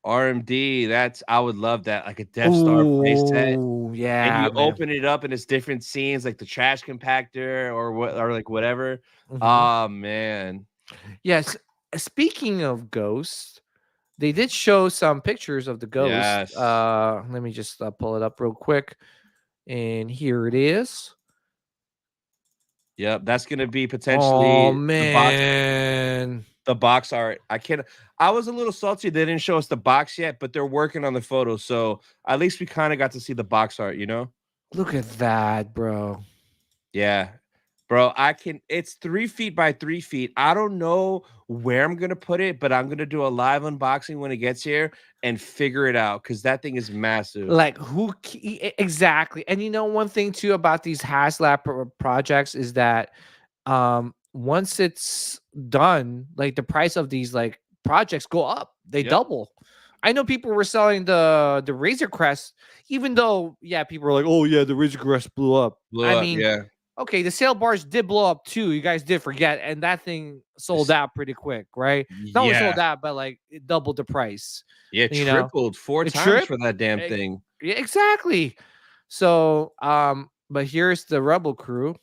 RMD, I would love that, like a Death Star playset. Yeah, and you open it up and it's different scenes, like the trash compactor or like whatever. Mhm. Oh man. Yes. Speaking of ghosts, they did show some pictures of the ghost. Yes. Let me just pull it up real quick, and here it is. Yep, that's gonna be potentially. Oh man, the box art. I was a little salty they didn't show us the box yet, but they're working on the photo, so at least we kind of got to see the box art. Look at that, bro. Yeah, bro. It's 3 feet by 3 feet. I don't know where I'm gonna put it, but I'm gonna do a live unboxing when it gets here and figure it out, because that thing is massive. Like exactly. And one thing too about these HasLab projects is that once it's done, like the price of these like projects go up. They double. I know people were selling the Razor Crest, even though people were like, oh yeah, the Razor Crest blew up. Okay, the sail bars did blow up too. You guys did forget, and that thing sold out pretty quick, right? Not only sold out, but like it doubled the price. Yeah, tripled 4 times for that damn thing. Yeah, exactly. So, but here's the Rebel crew.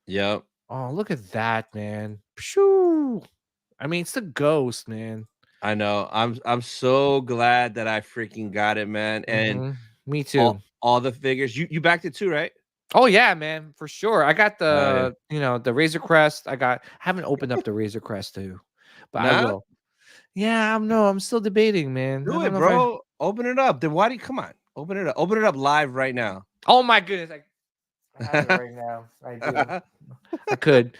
Yep. Oh, look at that, man. Pshoo. I mean, it's the ghost, man. I know. I'm so glad that I freaking got it, man. And me too. All the figures. You backed it too, right? Oh yeah, man, for sure. I got the the Razor Crest. I haven't opened up the Razor Crest too, but I will. Yeah, I'm still debating, man. Do it, bro. Open it up. Then why do you come on? Open it up. Open it up live right now. Oh my goodness. I have it right now. I do. I could.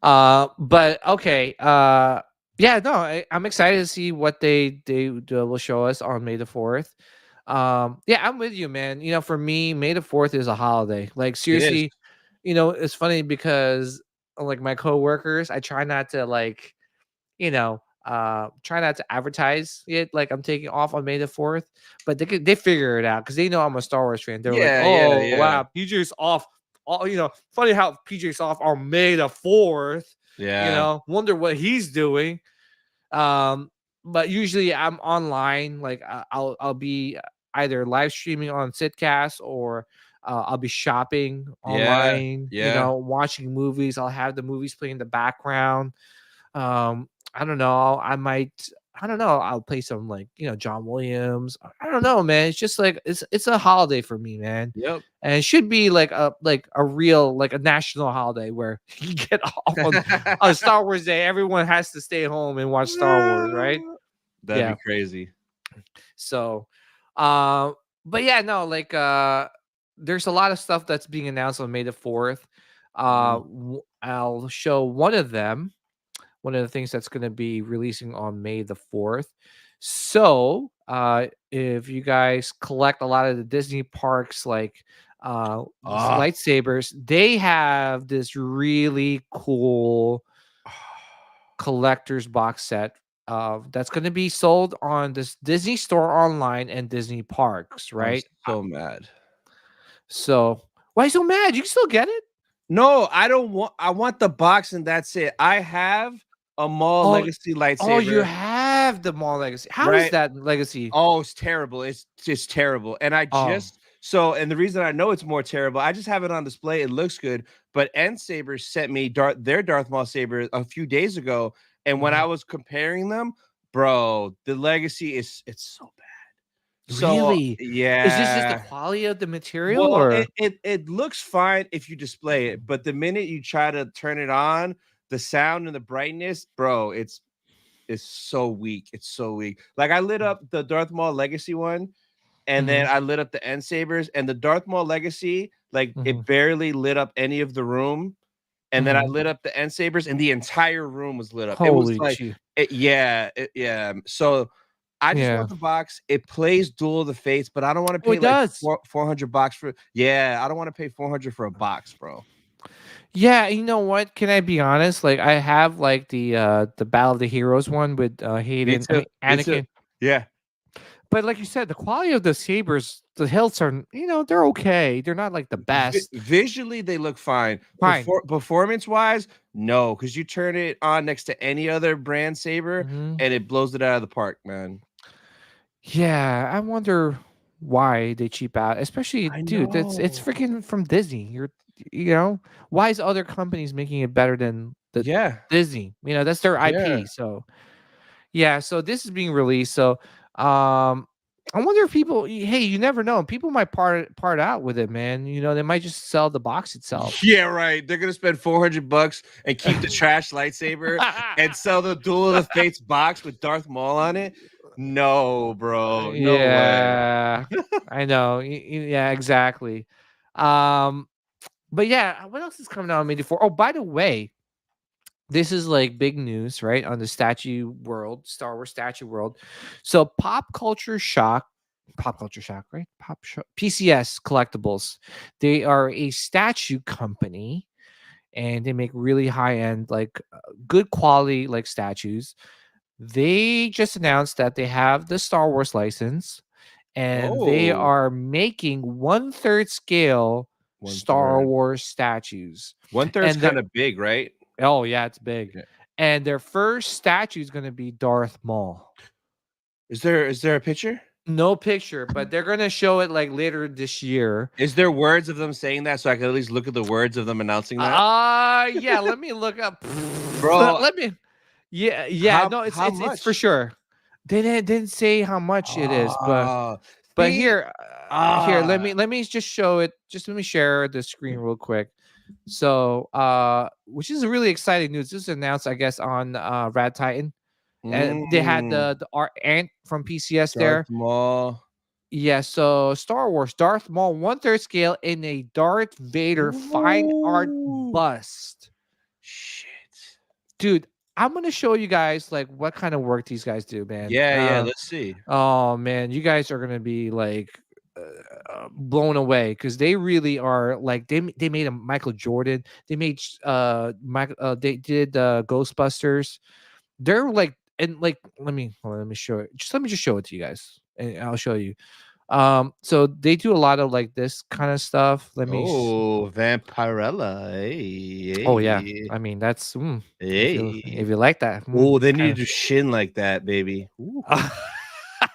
But okay. I'm excited to see what they will show us on May the 4th. I'm with you, man. For me, May the 4th is a holiday. Like seriously, it's funny because like my coworkers, I try not to try not to advertise it like I'm taking off on May the 4th, but they figure it out because they know I'm a Star Wars fan. They're like, wow, PJ's off. Funny how PJ's off on May the 4th. Yeah. Wonder what he's doing. But usually I'm online. Like I'll be either live streaming on Sitcast or I'll be shopping online. Watching movies. I'll have the movies playing in the background. I don't know. I'll play some like John Williams. I don't know, man. It's just like it's a holiday for me, man. Yep. And it should be like a real like a national holiday where you get off on Star Wars Day. Everyone has to stay home and watch Star Wars, right? That'd be crazy. So, but yeah, no, like there's a lot of stuff that's being announced on May the 4th. I'll show one of them. One of the things that's going to be releasing on May the 4th. So, if you guys collect a lot of the Disney parks, like lightsabers, they have this really cool collector's box set that's going to be sold on this Disney store online and Disney parks, right? I'm so mad. So, why are you so mad? You can still get it? No, I don't want. I want the box and that's it. I have a Maul Legacy lightsaber. Oh, you have have the Maul Legacy. How is Right? that Legacy? Oh, it's terrible. It's just terrible. And I Oh. just and the reason I know it's more terrible, I just have it on display. It looks good. But End Saber sent me their Darth Maul saber a few days ago, and when I was comparing them, bro, the Legacy it's so bad. So Really? Is this just the yeah. quality of the material, Well, or it looks fine if you display it, but the minute you try to turn it on, the sound and the brightness, bro, it's so weak. It's so weak. Like I lit up the Darth Maul Legacy one, and then I lit up the End Sabers, and the Darth Maul Legacy, like it barely lit up any of the room. And then I lit up the End Sabers, and the entire room was lit up. It was holy like, gee. yeah. So I just Yeah. want the box. It plays Duel of the Fates, but I don't want to Oh, pay it like does. 400 bucks for. Yeah, I don't want to pay 400 for a box, bro. Yeah, you know what? Can I be honest? Like I have like the Battle of the Heroes one with Me Hayden, too. Me too. Anakin. Yeah. But like you said, the quality of the sabers, the hilts are, they're okay. They're not like the best. Visually, they look fine. Fine. Performance wise, no, because you turn it on next to any other brand saber, and it blows it out of the park, man. Yeah, I wonder why they cheap out, especially, I dude. It's know. freaking from Disney. Why is other companies making it better than the Yeah. Disney? That's their Yeah. IP. So yeah, so this is being released. So I wonder if people, hey, you never know. People might part out with it, man. They might just sell the box itself. Yeah, right. They're gonna spend 400 bucks and keep the trash lightsaber and sell the Duel of the Fates box with Darth Maul on it. No, bro. No way. Yeah, I know. Yeah, exactly. But yeah, what else is coming out on May 4? Oh, by the way, this is like big news, right? On the Star Wars statue world. So Pop Culture Shock, right? PCS Collectibles. They are a statue company, and they make really high end, like good quality, like statues. They just announced that they have the Star Wars license, and they Oh, are making 1/3 scale Star 1/3. Wars statues. 1/3 is And they're kind of big, right? Oh yeah, it's big. Yeah. And their first statue is going to be Darth Maul. Is there a picture? No picture, but they're going to show it like later this year. Is there words of them saying that so I can at least look at the words of them announcing that? Yeah, let me look up. Bro, Let me. Yeah, no, how it's for much? sure. They didn't say how much it is, but see, here, let me just show it. Just let me share the screen real quick. So, which is really exciting news. This was announced, I guess, on Rad Titan. And they had the art ant from PCS there. Darth Maul. Yeah, so Star Wars Darth Maul 1/3 scale in a Darth Vader fine art bust. Shit. Dude, I'm gonna show you guys like what kind of work these guys do, man. Yeah, let's see. Oh man, you guys are gonna be like blown away because they really are like they made a Michael Jordan. They made they did Ghostbusters. They're like, and like let me show it. Let me just show it to you guys, and I'll show you. So they do a lot of like this kind of stuff. Oh, Vampirella. Hey, Oh yeah, hey. I mean that's Hey. if you like that. Oh, they need kinda- to do Shin like that, baby.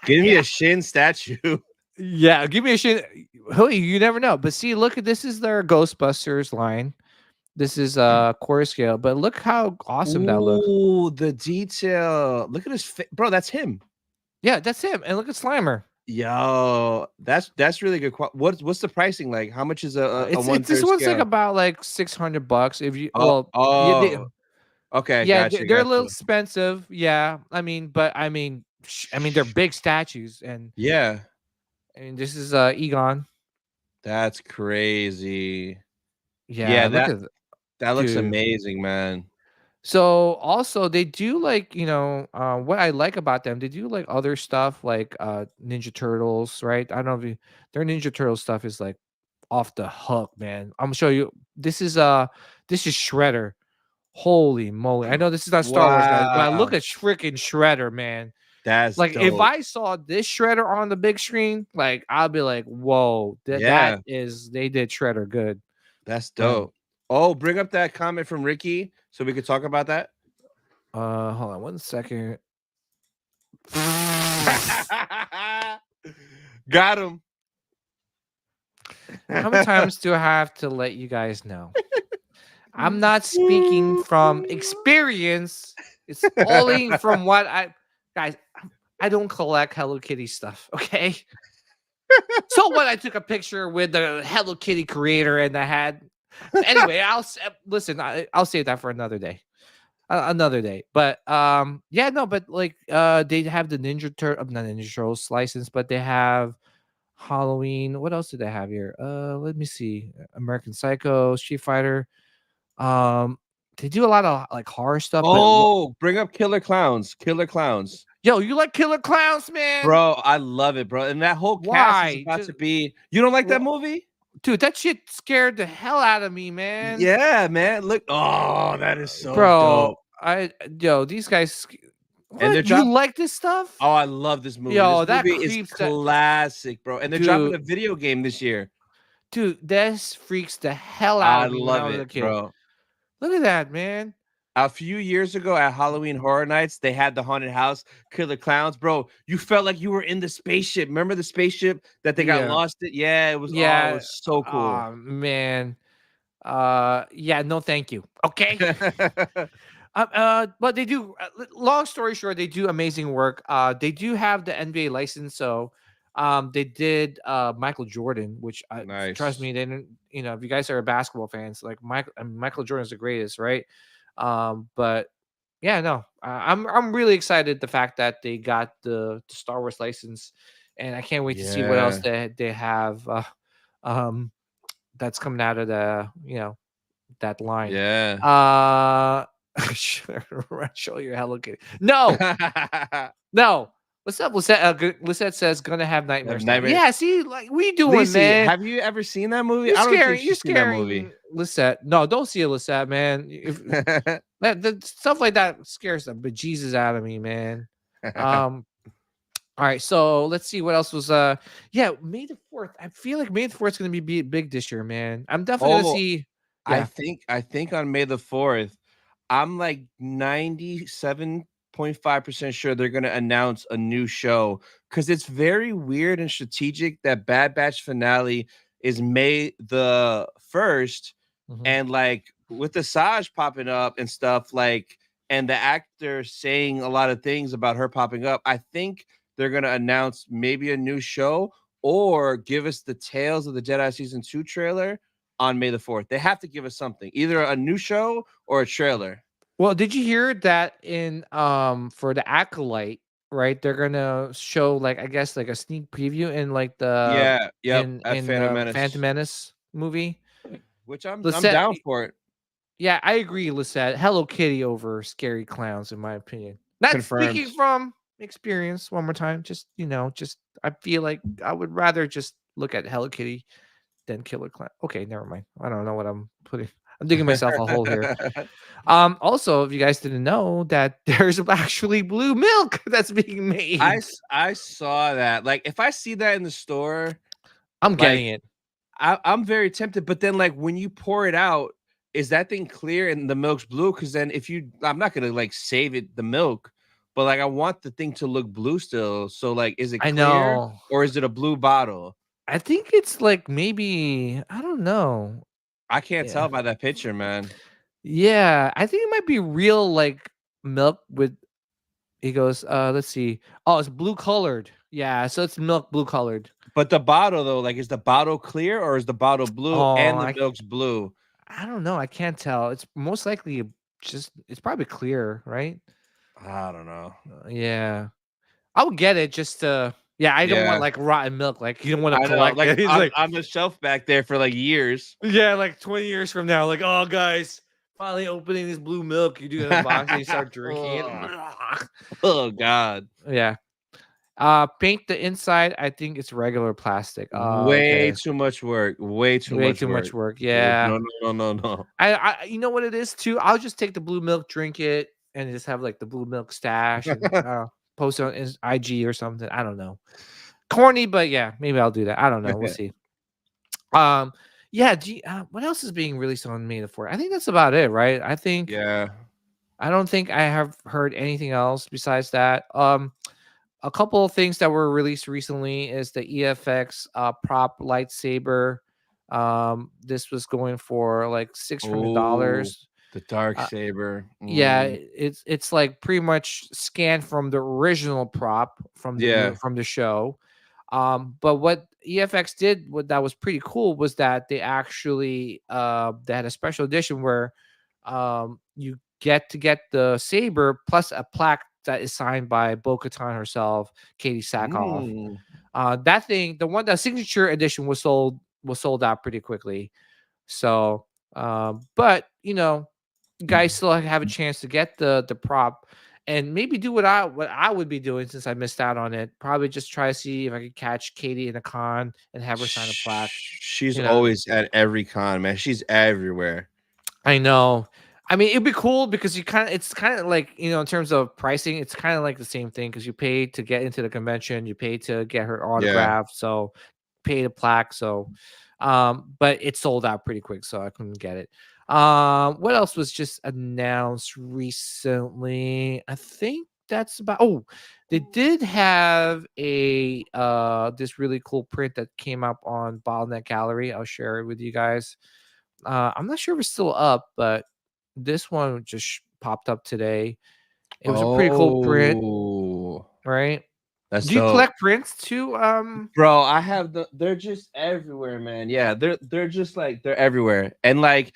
Give me a Shin statue. Yeah, give me a shit. You never know. But see, look at this is their Ghostbusters line. This is quarter scale, but look how awesome that looks. Oh, the detail. Look at his face. Bro, that's him. Yeah, that's him. And look at Slimer. Yo, that's really good. What's the pricing like? How much is a This 1/3 one's like scale? about like $600 if you Okay, yeah, gotcha, they're a little gotcha. expensive. Yeah, I mean, but I mean they're big statues, and Yeah, this is Egon. that's crazy. Yeah, look at that looks dude. amazing, man. So also they do like, what I like about them, they do like other stuff like Ninja Turtles, right? I don't know if their Ninja Turtle stuff is like off the hook, man. I'm gonna show you. This is Shredder. Holy moly. I know this is not Star Wars, guys, but look Wow. at freaking Shredder, man. That's Like if dope. I saw this Shredder on the big screen, like I'll be like, whoa, they did Shredder good. That's dope. Oh, bring up that comment from Ricky so we could talk about that. Hold on one second. Got him. How many times do I have to let you guys know? I'm not speaking from experience. It's only from what guys. I don't collect Hello Kitty stuff. Okay. So what? I took a picture with the Hello Kitty creator, and I had. Anyway, listen. I'll save that for another day. Another day. But yeah, no. But like, they have the not Ninja Turtles license, but they have Halloween. What else do they have here? Let me see. American Psycho, Street Fighter. They do a lot of like horror stuff. Oh, bring up Killer Clowns. Killer Clowns. Yo, you like Killer Clowns, man? Bro, I love it, bro. And that whole cast is about to be. You don't like that movie? Dude, that shit scared the hell out of me, man. Yeah, man. Look. Oh, that is so dope. These guys. What? And they're you like this stuff? Oh, I love this movie. Yo, this movie is classic, bro. And they're dropping a video game this year. Dude, this freaks the hell out of me. I love it, bro. Look at that, man. A few years ago at Halloween Horror Nights, they had the haunted house, Killer Clowns, bro. You felt like you were in the spaceship. Remember the spaceship that they got lost in? Yeah, it was. Yeah, it was so cool. Oh man. Yeah, no, thank you. Okay. But they do. Long story short, they do amazing work. They do have the NBA license, so they did Michael Jordan, which trust me, they didn't. You know, if you guys are basketball fans, like Michael Jordan's the greatest, right? But yeah, no, I'm really excited the fact that they got the Star Wars license, and I can't wait to see what else they have. That's coming out of that line. Yeah. Show your Hello Kitty. No, no. What's up? Lisette says gonna have nightmares. Yeah, see, like we doing, Lacey, man. have you ever seen that movie? You're I don't scaring, think you've seen that movie. Lisette. No, don't see it, Lisette, man. That stuff like that scares the bejesus out of me, man. All right, so let's see what else was. Yeah, May the 4th. I feel like May the 4th is gonna be big this year, man. I'm definitely gonna see. Yeah. I think on May the 4th, I'm like 97.5% sure they're going to announce a new show, because it's very weird and strategic that Bad Batch finale is May the 1st. And like with the Saj popping up and stuff, like, and the actor saying a lot of things about her popping up, I think they're going to announce maybe a new show or give us the Tales of the Jedi Season 2 trailer on May the 4th. They have to give us something, either a new show or a trailer. Well, did you hear that in for the Acolyte, right? They're gonna show like, I guess, like a sneak preview in like the in Phantom Menace movie. Which I'm down for it. Yeah, I agree, Lisette. Hello Kitty over Scary Clowns, in my opinion. Not Confirmed. Speaking from experience, one more time. Just I feel like I would rather just look at Hello Kitty than Killer Clown. Okay, never mind. I don't know what I'm putting. I'm digging myself a hole here. Also, if you guys didn't know that there's actually blue milk that's being made. I saw that. Like, if I see that in the store, I'm getting it. I'm very tempted. But then, like, when you pour it out, is that thing clear and the milk's blue? Because then I'm not gonna like save it the milk, but like I want the thing to look blue still. So like, is it clear or is it a blue bottle? I think it's like maybe, I don't know. I can't tell by that picture, man. Yeah, I think it might be real like milk with. He goes, let's see. Oh, it's blue colored. Yeah, so it's milk blue colored. But the bottle though, like, is the bottle clear or is the bottle blue and the milk's blue? I don't know. I can't tell. It's most likely it's probably clear, right? I don't know. Yeah, I would get it just to. Yeah, I don't want like rotten milk. Like, you don't want to collect like, it. He's like on the shelf back there for like years. Yeah, like 20 years from now, like, oh guys, finally opening this blue milk. You do an unboxing, you start drinking it. Oh god. Yeah. Paint the inside. I think it's regular plastic. Way too much work. Way too much work. Yeah. No. I you know what it is too? I'll just take the blue milk, drink it, and just have like the blue milk stash and post it on IG or something. I don't know. Corny, but yeah, maybe I'll do that. I don't know. We'll see. Yeah. What else is being released on May the 4th? I think that's about it, right? I think. Yeah. I don't think I have heard anything else besides that. a couple of things that were released recently is the EFX prop lightsaber. This was going for like Oh, $600. the dark Uh, saber. yeah, Mm, it's like pretty much scanned from the original prop from yeah. the show. But what EFX did, what that was pretty cool, was that they actually they had a special edition where you get to get the saber plus a plaque that is signed by Bo-Katan herself, Katie Sackhoff. Mm. That thing, the signature edition was sold out pretty quickly. So, but you guys still have a chance to get the prop and maybe do what I would be doing since I missed out on it. Probably just try to see if I could catch Katie in a con and have her sign a plaque. She's You know, always at every con, man. She's everywhere. I know. I mean, it'd be cool because it's kind of like, in terms of pricing, it's kind of like the same thing because you pay to get into the convention, you pay to get her Yeah. autograph, so pay the plaque. So, but it sold out pretty quick, so I couldn't get it. What else was just announced recently? I think that's about. Oh, they did have a this really cool print that came up on Bottleneck Gallery. I'll share it with you guys. I'm not sure if it's still up, but this one just popped up today. It was a pretty cool print, Oh, right? that's Do you dope. collect prints too? Bro, I have they're just everywhere, man. Yeah, they're just like they're everywhere. And like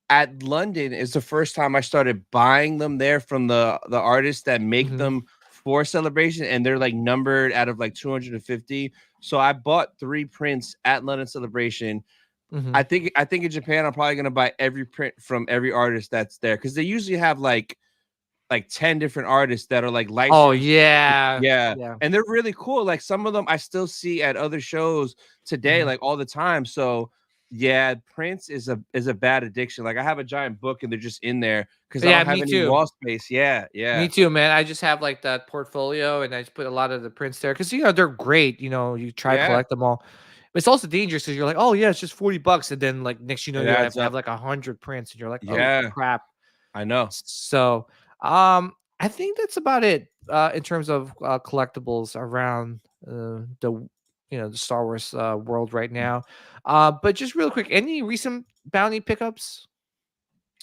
at London is the first time I started buying them there from the artists that make Mhm, them for Celebration, and they're like numbered out of like 250. So I bought 3 prints at London Celebration. mhm. I think in Japan I'm probably gonna buy every print from every artist that's there because they usually have like 10 different artists that are like Oh, licensed. yeah. Yeah. Yeah. And they're really cool. Like some of them I still see at other shows today, Mhm. like all the time. So yeah, Prince is a bad addiction. Like I have a giant book and they're just in there because I Yeah, don't have me any too. wall space. Yeah, Me yeah, too, man. I just have like that portfolio and I just put a lot of the prints there because they're great. You try to yeah. collect them all. But it's also dangerous because you're like, oh yeah, it's just $40. And then like next It you adds have up. like 100 prints and you're like, oh Yeah, crap. I know. So, I think that's about it in terms of collectibles around the Star Wars world right now. But just real quick, any recent bounty pickups?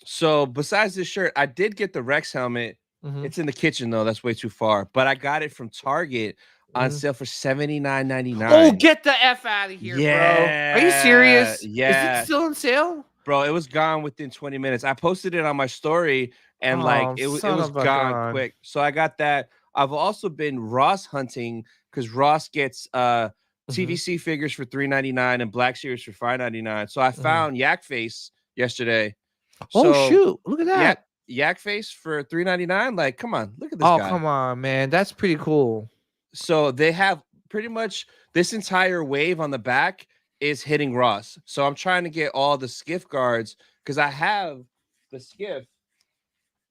So besides this shirt, I did get the Rex helmet. Hmm. It's in the kitchen though. That's way too far. But I got it from Target on Hmm. sale for 79.99. Oh, get the f out of here, bro! Are you Yeah, serious? Is it yeah, still on sale? bro. It was gone within 20 minutes. I posted it on my story, and like Oh, it was son of a gone gun! quick. So I got that. I've also been Ross hunting because Ross gets Hmm. TVC figures for 3.99 and Black Series for 5.99. So I Hmm. found Yak Face yesterday. Oh So shoot! Look at yeah, that! Yak Face for 3.99. Like, come on, look at this Oh guy. come on, man! That's pretty cool. So they have pretty much this entire wave on the back is hitting Ross. So I'm trying to get all the skiff guards because I have the skiff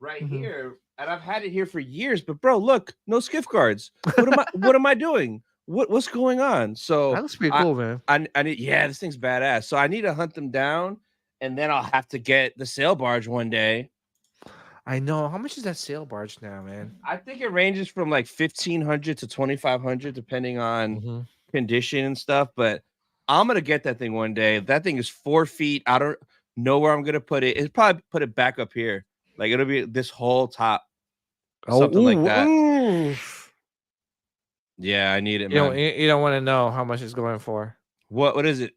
right Hmm. here, and I've had it here for years. But bro, look, no skiff guards. What am I doing? What's going on? That So looks pretty I cool, man. I need, yeah, this thing's badass. So I need to hunt them down, and then I'll have to get the sail barge one day. I know. How much is that sail barge now, man? I think it ranges from like 1,500 to 2,500 depending on Hmm. condition and stuff. But I'm gonna get that thing one day. That thing is 4 feet. I don't know where I'm gonna put it. It's probably put it back up here. Like it'll be this whole top, Oh, something like that. ooh. Yeah, I need it, man. You don't want to know how much it's going for. What is it?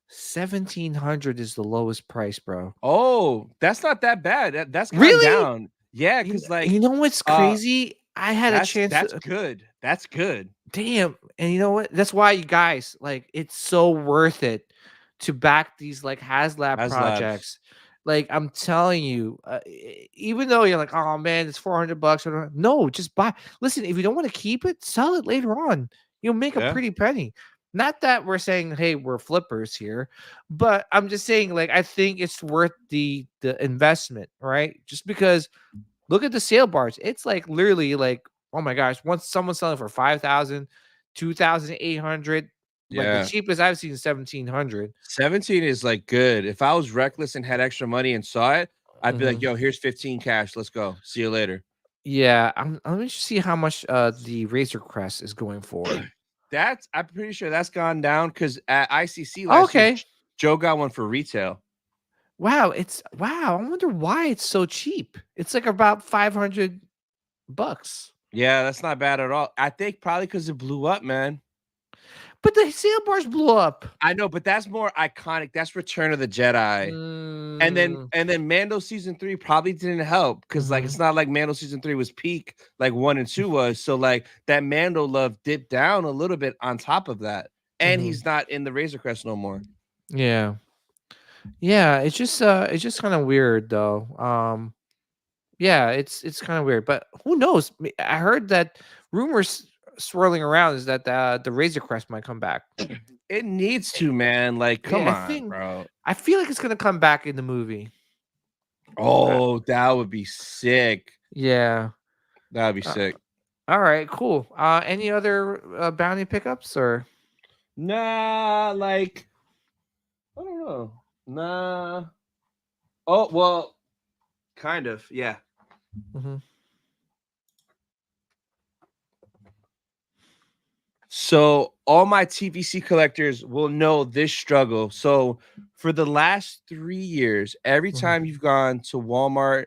1,700 is the lowest price, bro. Oh, that's not that bad. That's gone Really? down. Yeah, You, because like you know what's uh crazy? I had a that's chance that's to, good. That's good. damn. And you know what? That's why you guys like it's so worth it to back these like HasLab As labs. projects. Like I'm telling you, even though you're like, oh man, it's $400. Whatever. No, just buy. Listen, if you don't want to keep it, sell it later on. You'll make a Yeah. pretty penny. Not that we're saying, hey, we're flippers here, but I'm just saying, like, I think it's worth the investment, right? Just because look at the sale bars. It's like literally like, oh my gosh, once someone's selling for 5,000, 2,800, but the Yeah. cheapest I've seen is 1,700. 17 is like good. If I was reckless and had extra money and saw it, I'd be like, Mhm. yo, here's 15 cash. Let's go. See you later. Yeah, let me see how much the Razor Crest is going for. I'm pretty sure that's gone down because at ICC Oh, last year, okay. Joe got one for retail. Wow, wow. I wonder why it's so cheap. It's like about $500. Yeah, that's not bad at all. I think probably because it blew up, man. But the sail bars blew up. I know, but that's more iconic. That's Return of the Jedi. Mm, And then Mando season 3 probably didn't help because like mhm, it's not like Mando season 3 was peak like 1 and 2 was. So like that Mando love dipped down a little bit on top of that. And mhm. he's not in the Razor Crest no more. Yeah. Yeah, it's just kind of weird though. Yeah, it's kind of weird, but who knows? I heard that rumors swirling around is that the Razor Crest might come back. It needs to, man. Like, come Yeah, on, bro. I feel like it's gonna come back in the movie. Oh, that would be sick. Yeah. That would be Uh, sick. all right, cool. Any other bounty pickups or? Nah, like I don't know. Nah. Oh, well, kind of. Yeah. Mhm. So all my TVC collectors will know this struggle. So for the last 3 years, every Mhm. time you've gone to Walmart,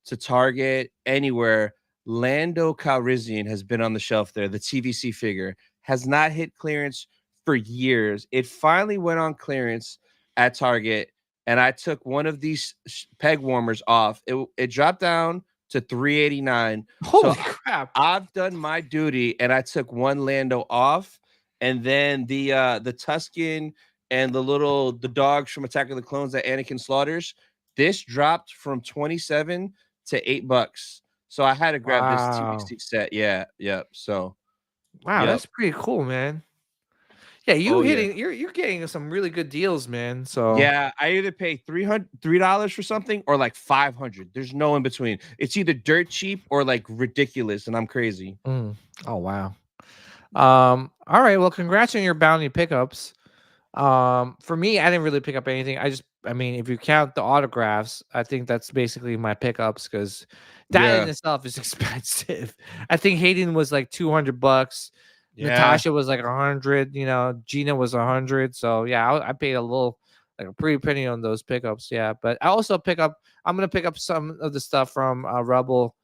to Target, anywhere, Lando Calrissian has been on the shelf there. The TVC figure has not hit clearance for years. It finally went on clearance at Target, and I took one of these peg warmers off. It dropped down to $389. Holy So crap! I've done my duty and I took one Lando off, and then the Tusken and the dogs from Attack of the Clones that Anakin slaughters. This dropped from 27 to $8. So I had to grab this Wow, TVC set. Yeah, yep. So wow, yep. that's pretty cool, man. Yeah, Oh yeah. you're getting some really good deals, man. So Yeah, I either pay $300 for something or like 500. There's no in between. It's either dirt cheap or like ridiculous, and I'm crazy. mm. Oh wow. All right. Well, congrats on your bounty pickups. For me, I didn't really pick up anything. I mean, if you count the autographs, I think that's basically my pickups because that in Yeah, itself is expensive. I think Hayden was like $200. yeah, Natasha was like 100. Gina was 100. So yeah, I paid a little, like a pretty penny on those pickups. Yeah, but I also pick up. I'm gonna pick up some of the stuff from Rebel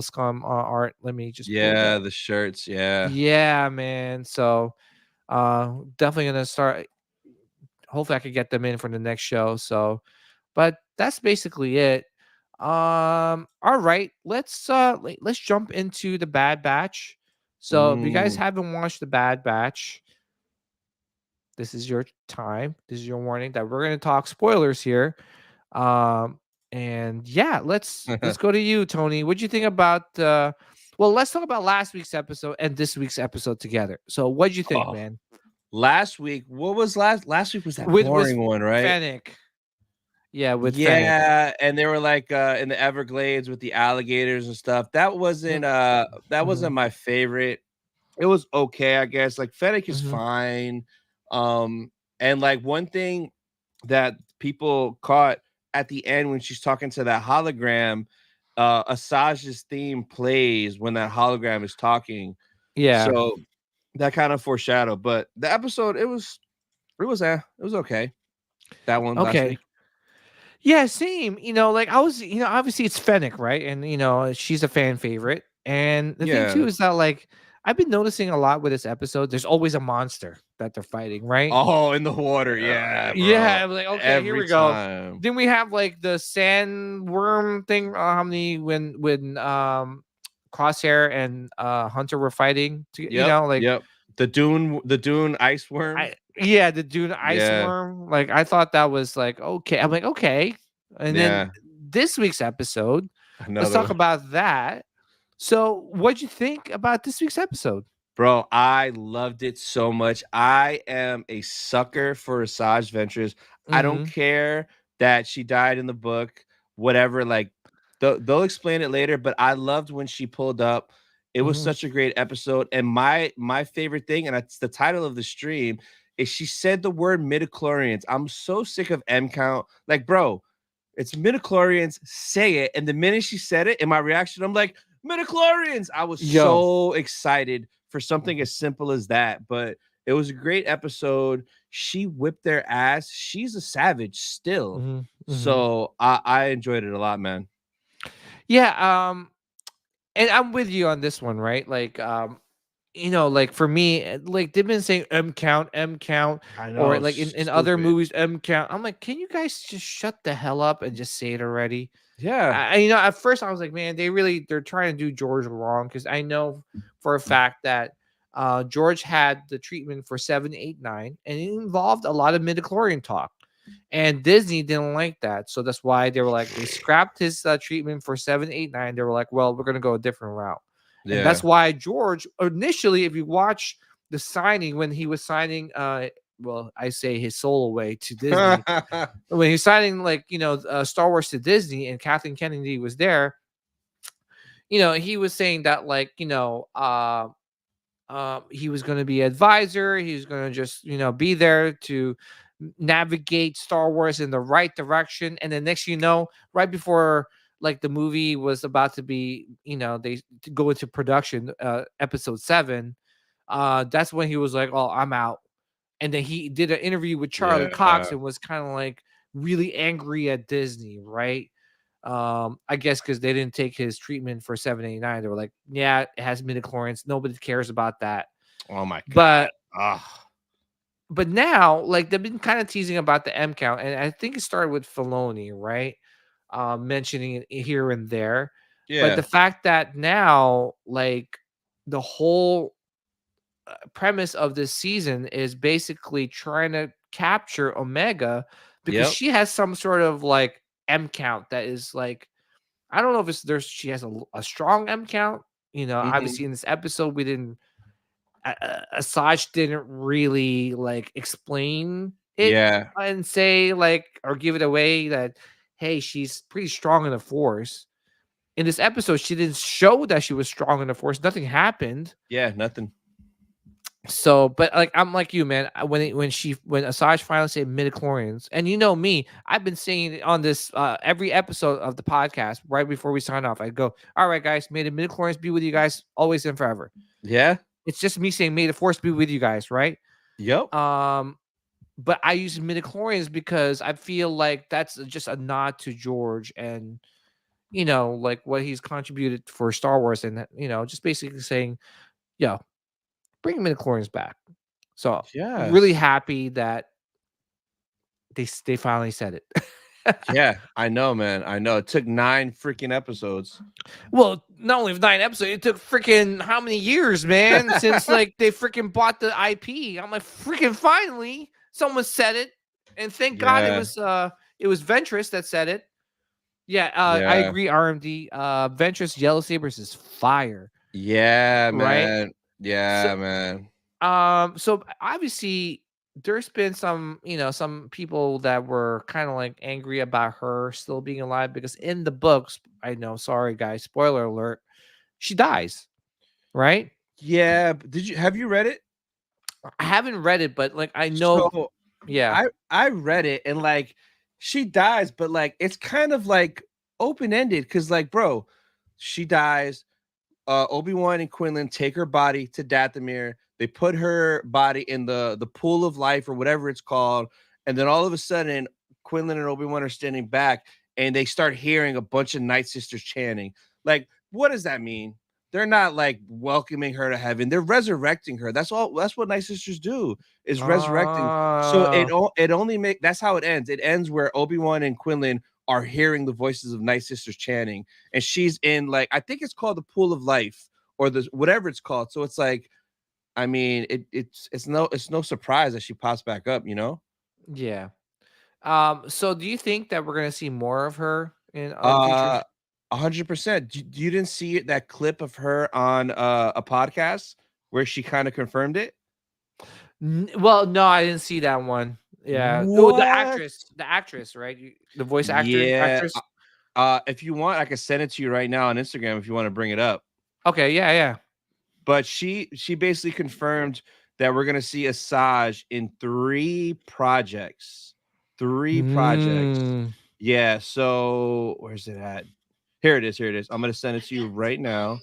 Scum art. Let me just pull it yeah. up. The shirts, yeah. Yeah, man. So definitely gonna start. Hopefully I could get them in for the next show. So, but that's basically it. All right, let's jump into the Bad Batch. So if you guys Mm. haven't watched the Bad Batch, this is your time. This is your warning that we're gonna talk spoilers here. Um, and yeah, let's go to you, Tony. What'd you think about well, let's talk about last week's episode and this week's episode together. So what'd you think, Oh, man? last week, what was last week was that With was boring one, right? Fennec. Yeah, with Fennec. Yeah, and they were like in the Everglades with the alligators and stuff. Mm, That wasn't mhm, my favorite. It was okay, I guess. Like Fennec is mhm. fine. Um, and like one thing that people caught at the end when she's talking to that hologram, Asajj's theme plays when that hologram is talking. Yeah. So that kind of foreshadowed. But the episode, it was okay. That one last Okay. week. Yeah, same. Like I was, obviously it's Fennec, right? And she's a fan favorite. And the thing too Yeah. is that like I've been noticing a lot with this episode, there's always a monster that they're fighting, right? Oh, in the water. Yeah, bro. Yeah, I'm like, okay, here Every we go. time. Then we have like the sandworm thing. How many when Crosshair and Hunter were fighting to, Yep. like Yep. The Dune ice worm. yeah, the Dune ice Yeah. worm. Like I thought that was like okay. I'm like, okay. And then Yeah. this week's episode, let's Another talk one. about that. So what'd you think about this week's episode? Bro, I loved it so much. I am a sucker for Asajj Ventress. I don't Mm-hmm. care that she died in the book, whatever. Like, they'll explain it later, but I loved when she pulled up. It was Mm-hmm. such a great episode. And my favorite thing, and that's the title of the stream, is she said the word midichlorians. I'm so sick of M count. Like, bro, It's midichlorians, say it. And the minute she said it, in my reaction, I'm like, midichlorians. I was so excited for something as simple as that. But it was a great episode. She whipped their ass. She's a savage still. So I enjoyed it a lot, man. Yeah, and I'm with you on this one, right? Like, like for me, like they've been saying M count, I know, or like in other stupid. movies, M count. I'm like, can you guys just shut the hell up and just say it already? Yeah. At first I was like, man, they're trying to do George wrong, because I know for a fact that George had the treatment for 7, 8, 9, and it involved a lot of midichlorian talk. And Disney didn't like that. So that's why they were like, they scrapped his treatment for 7, 8, 9. They were like, well, we're going to go a different route. Yeah. And that's why George, initially, if you watch the signing, when he was signing, I say his soul away to Disney, when he's signing, Star Wars to Disney, and Kathleen Kennedy was there, he was saying that, he was going to be advisor. He was going to just, be there to navigate Star Wars in the right direction. And then next, right before the movie was about to be, they to go into production, episode 7, that's when he was like, oh, I'm out. And then he did an interview with Charlie Cox and was kind of like really angry at Disney, right? I guess because they didn't take his treatment for 7, 8, 9. They were like, yeah, it has midichlorians. Nobody cares about that. Oh my God. But now, they've been kind of teasing about the M count, and I think it started with Filoni, right? Mentioning it here and there. Yeah. But the fact that now, the whole premise of this season is basically trying to capture Omega, because she has some sort of M count that is I don't know if she has a strong M count. Obviously in this episode we didn't. Asajj didn't really explain it and say or give it away that, hey, she's pretty strong in the Force. In this episode, she didn't show that she was strong in the Force. Nothing happened. Yeah, nothing. So, but I'm like you, man. When Asajj finally said midichlorians, and me, I've been saying it on this every episode of the podcast right before we sign off. I go, all right, guys, may the midichlorians be with you guys always and forever. Yeah. It's just me saying, may the Force be with you guys, right? Yep. But I use midichlorians because I feel like that's just a nod to George and, what he's contributed for Star Wars, and, just basically saying, yo, bring midichlorians back. So really happy that they finally said it. Yeah, I know, man. I know. It took 9 freaking episodes. Well, not only 9 episodes, it took freaking how many years, man, since they freaking bought the IP. I'm like, freaking finally someone said it, and thank God it was Ventress that said it. I agree, RMD. Ventress Yellow Sabers is fire. Yeah, man. Right? Yeah, man. So obviously there's been some people that were kind of angry about her still being alive, because in the books, I know, sorry guys, spoiler alert, she dies, right? Yeah. Have you read it? I haven't read it, but I know. So, yeah, I read it, and she dies, but it's kind of open-ended, because bro, she dies. Obi-Wan and Quinlan take her body to Dathomir. They put her body in the pool of life, or whatever it's called. And then all of a sudden, Quinlan and Obi-Wan are standing back, and they start hearing a bunch of Night Sisters chanting. What does that mean? They're not welcoming her to heaven. They're resurrecting her. That's all. That's what Night Sisters do, is resurrecting. So it only that's how it ends. It ends where Obi-Wan and Quinlan are hearing the voices of Night Sisters chanting, and she's in I think it's called the Pool of Life, or the whatever it's called. So it's I mean, it's no surprise that she pops back up, Yeah. So do you think that we're gonna see more of her in future? 100%. You didn't see that clip of her on a podcast where she kind of confirmed it? Well, no, I didn't see that one. Yeah. Oh, the actress, right? The voice actress. If you want, I can send it to you right now on Instagram if you want to bring it up. Okay, yeah. But she basically confirmed that we're gonna see Asajj in 3 projects. 3 projects. Yeah. So where's it at? Here it is. Here it is. I'm gonna send it to you right now.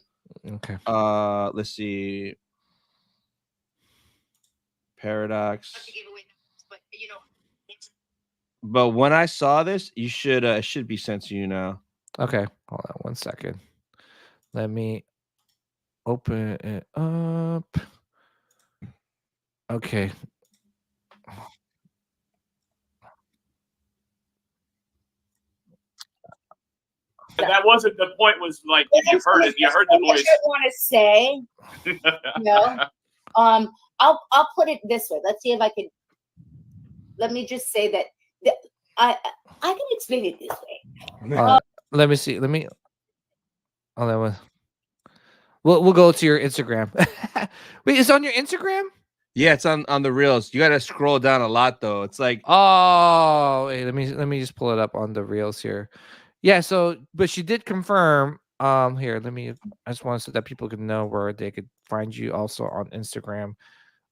Okay. Let's see. Paradox. But when I saw this, you should be sent to you now. Okay. Hold on 1 second. Let me open it up. Okay. That wasn't the point. Was like you heard it. You heard the voice. I want to say, I'll put it this way. Let's see if I can. Let me just say that I can explain it this way. Let me see. Let me. Oh, that was. We'll go to your Instagram. Wait, it's on your Instagram? Yeah, it's on the reels. You gotta scroll down a lot though. It's like, oh, wait, let me just pull it up on the reels here. Yeah, so but she did confirm. Here, I just want so that people can know where they could find you also on Instagram.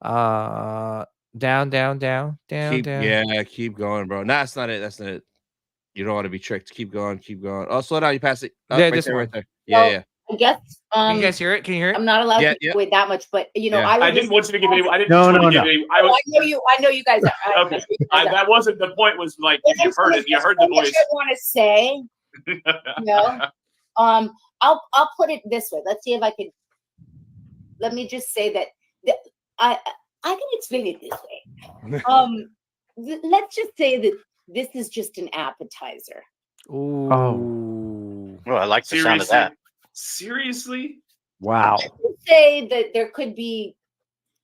Down. yeah, keep going, bro. Nah, that's not it. That's not it. You don't want to be tricked. Keep going, keep going. Oh, slow down. You pass it. Oh, Yeah, right this there, one. right there. Yeah, yeah. I guess. Can you guys hear it? Can you hear it? I'm not allowed Yeah, to give away that much, but Yeah. I didn't want you to give any. I didn't No, want no, you to no. give any. I know you guys are. Okay. That wasn't the point. Was like you heard it. You heard the voice. I want to say, I'll put it this way. Let's see if I can. Let me just say that I can explain it this way. Let's just say that this is just an appetizer. Ooh. Oh. I like the sound of that. Seriously? Wow. I would say that there could be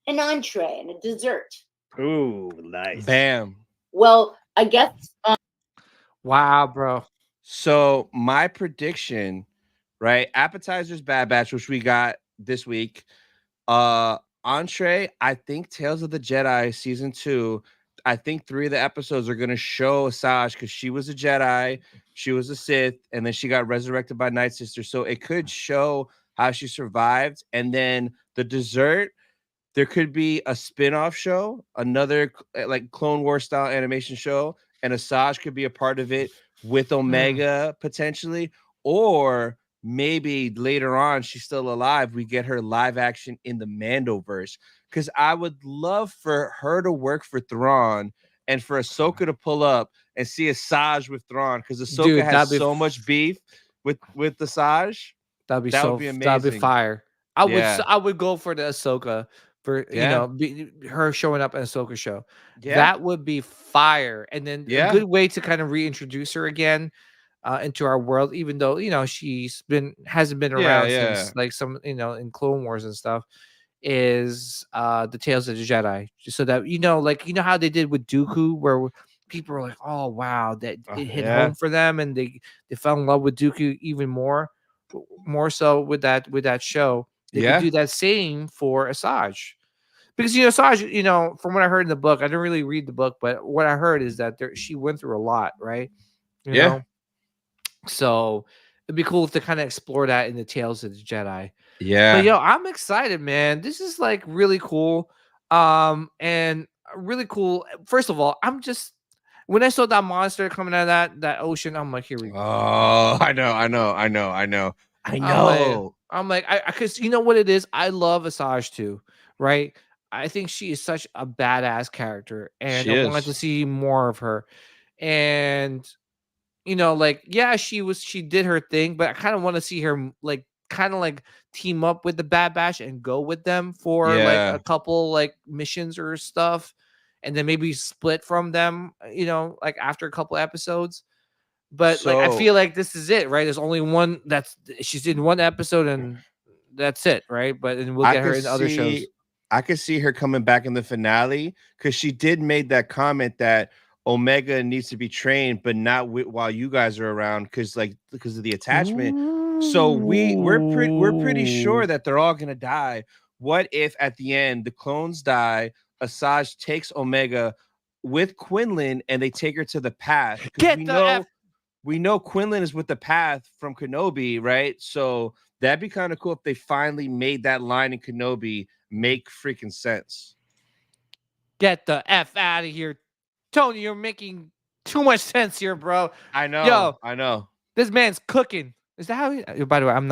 an entree and a dessert. Ooh, nice. Bam. Well, I guess. Wow, bro. So my prediction, right? Appetizers, Bad Batch, which we got this week. Entree, I think Tales of the Jedi season 2. I think 3 of the episodes are gonna show Asajj because she was a Jedi, she was a Sith, and then she got resurrected by Night Sister. So it could show how she survived. And then the dessert, there could be a spin-off show, another like Clone Wars style animation show, and Asajj could be a part of it with Omega potentially, or maybe later on she's still alive. We get her live action in the Mandoverse, because I would love for her to work for Thrawn and for Ahsoka to pull up and see Asajj with Thrawn, because Ahsoka Dude, has so much beef with Asajj. That'd be That so. would be That'd be amazing. fire. Yeah. I would go for the Ahsoka for Yeah. her showing up in Ahsoka show. Yeah. That would be fire, and then a good way to kind of reintroduce her again into our world, even though she's hasn't been around since like some in Clone Wars and stuff. Is the Tales of the Jedi, just so that like how they did with Dooku, where people were like, oh wow, that it hit home for them, and they fell in love with Dooku even more so with that show. They could do that same for Asajj, because Asajj, from what I heard in the book, I didn't really read the book, but what I heard is that she went through a lot, right? You know? So it'd be cool to kind of explore that in the Tales of the Jedi. Yeah. But I'm excited, man. This is like really cool. And really cool. First of all, when I saw that monster coming out of that ocean, I'm like, here we go. Oh, I know. I'm like, because you know what it is? I love Asajj too, right? I think she is such a badass character, and I wanted to see more of her. And like, yeah, she did her thing, but I kind of want to see her like kind of like team up with the Bad Batch and go with them for like a couple like missions or stuff, and then maybe split from them, like after a couple episodes. But like, I feel like this is it, right? There's only one she's in one episode and that's it, right? But then we'll get her in other shows. I could see her coming back in the finale, because she did make that comment that Omega needs to be trained, but not while you guys are around, because of the attachment. Ooh. So we're pretty sure that they're all gonna die. What if at the end the clones die? Asajj takes Omega with Quinlan, and they take her to the Path. We know Quinlan is with the Path from Kenobi, right? So that'd be kind of cool if they finally made that line in Kenobi make freaking sense. Get the F out of here, Tony. You're making too much sense here, bro. I know. Yo, I know. this man's cooking. Is that how? By the way, I'm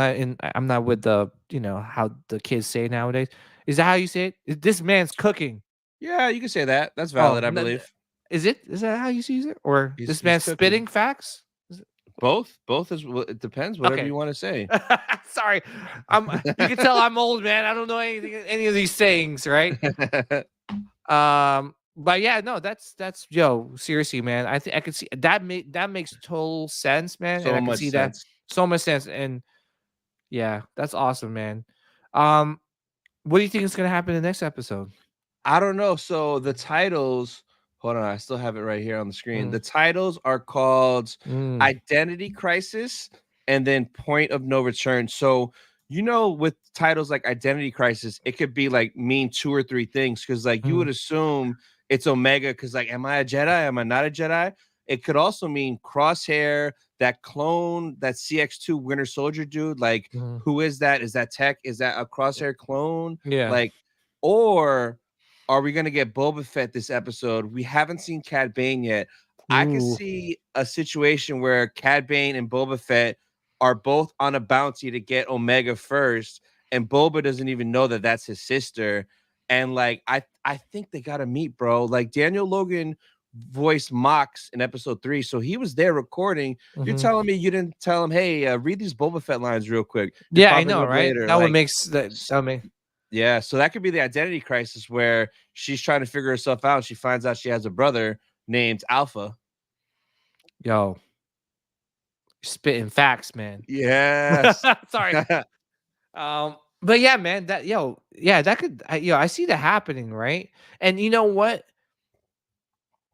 not with the how the kids say nowadays. Is that how you say it? This man's cooking. Yeah, you can say that. That's valid, I believe. Is it? Is that how you use it? Or this He's man's cooking. spitting facts? Both is. It depends. Whatever Okay. you want to say. Sorry, you can tell I'm old, man. I don't know any of these sayings, right? But yeah, no, that's Joe. Seriously, man. I think I can see that. That makes total sense, man. And I can see that so much sense. And yeah, that's awesome, man. What do you think is gonna happen in the next episode? I don't know. So the titles. Hold on, I still have it right here on the screen. The titles are called Identity Crisis and then Point of No Return. So, with titles like Identity Crisis, it could be like mean 2 or 3 things because like you would assume it's Omega because like, am I a Jedi? Am I not a Jedi? It could also mean Crosshair, that clone, that CX2 Winter Soldier dude. Like, who is that? Is that Tech? Is that a Crosshair clone? Yeah. Like, or are we going to get Boba Fett this episode? We haven't seen Cad Bane yet. I could see a situation where Cad Bane and Boba Fett are both on a bounty to get Omega first, and Boba doesn't even know that that's his sister. And like, I think they got to meet, bro. Like Daniel Logan voiced Mox in episode 3, so he was there recording. You're telling me you didn't tell him, hey, read these Boba Fett lines real quick? Yeah, I know, right? Later. That would make that. Yeah, so that could be the identity crisis where she's trying to figure herself out. She finds out she has a brother named Alpha. Yo, spitting facts, man. Yes. Sorry. But yeah, man, that could, I see that happening, right? And you know what?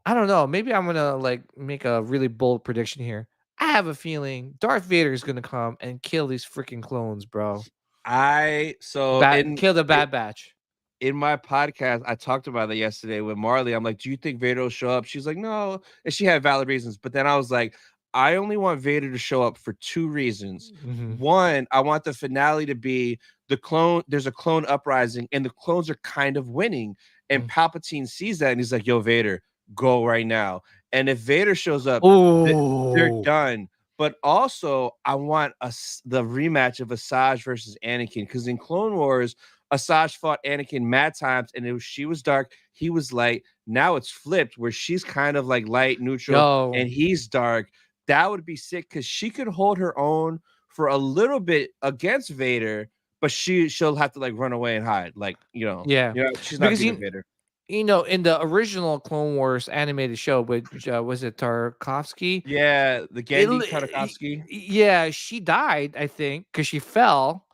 I don't know. Maybe I'm gonna like make a really bold prediction here. I have a feeling Darth Vader is gonna come and kill these freaking clones, bro. Kill the Bad Batch. In my podcast, I talked about it yesterday with Marley. I'm like, do you think Vader will show up? She's like, no. And she had valid reasons. But then I was like, I only want Vader to show up for 2 reasons. One, I want the finale to be the clone. There's a clone uprising and the clones are kind of winning. And Palpatine sees that and he's like, yo, Vader, go right now. And if Vader shows up, they're done. But also, I want the rematch of Asajj versus Anakin, because in Clone Wars, Asajj fought Anakin mad times, and she was dark, he was light. Now it's flipped, where she's kind of like light, neutral, and he's dark. That would be sick, because she could hold her own for a little bit against Vader, but she'll have to like run away and hide, like she's not beating Vader. In the original Clone Wars animated show, which was it Tarkovsky? Yeah, the Gandhi Tarkovsky. Yeah, she died, I think, because she fell.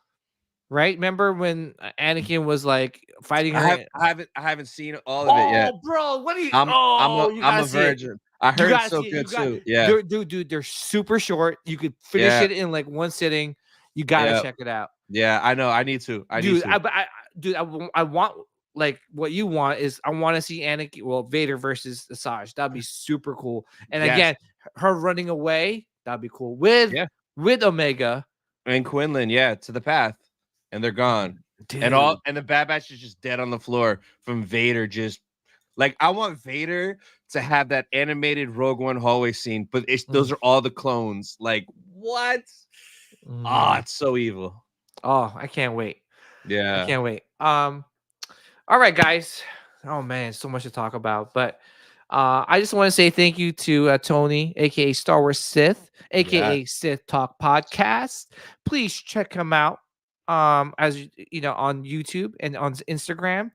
Right? Remember when Anakin was like fighting her? I haven't seen all of it yet. Oh, bro, what are you? I'm a virgin. I heard it's so good too. Yeah, dude, they're super short. You could finish it in like one sitting. You gotta check it out. Yeah, I know. I need to. I want. Like what you want is I want to see Vader versus Asajj. That'd be super cool. And again, her running away, that'd be cool with Omega and Quinlan, to the path, and they're gone. Dude. And the Bad Batch is just dead on the floor from Vader. Just like I want Vader to have that animated Rogue One hallway scene, but those are all the clones. Like what? It's so evil. Oh, I can't wait. Yeah, I can't wait. All right, guys. Oh man, so much to talk about. But I just want to say thank you to Tony, aka Star Wars Sith, aka Sith Talk Podcast. Please check him out. As you know, on YouTube and on Instagram.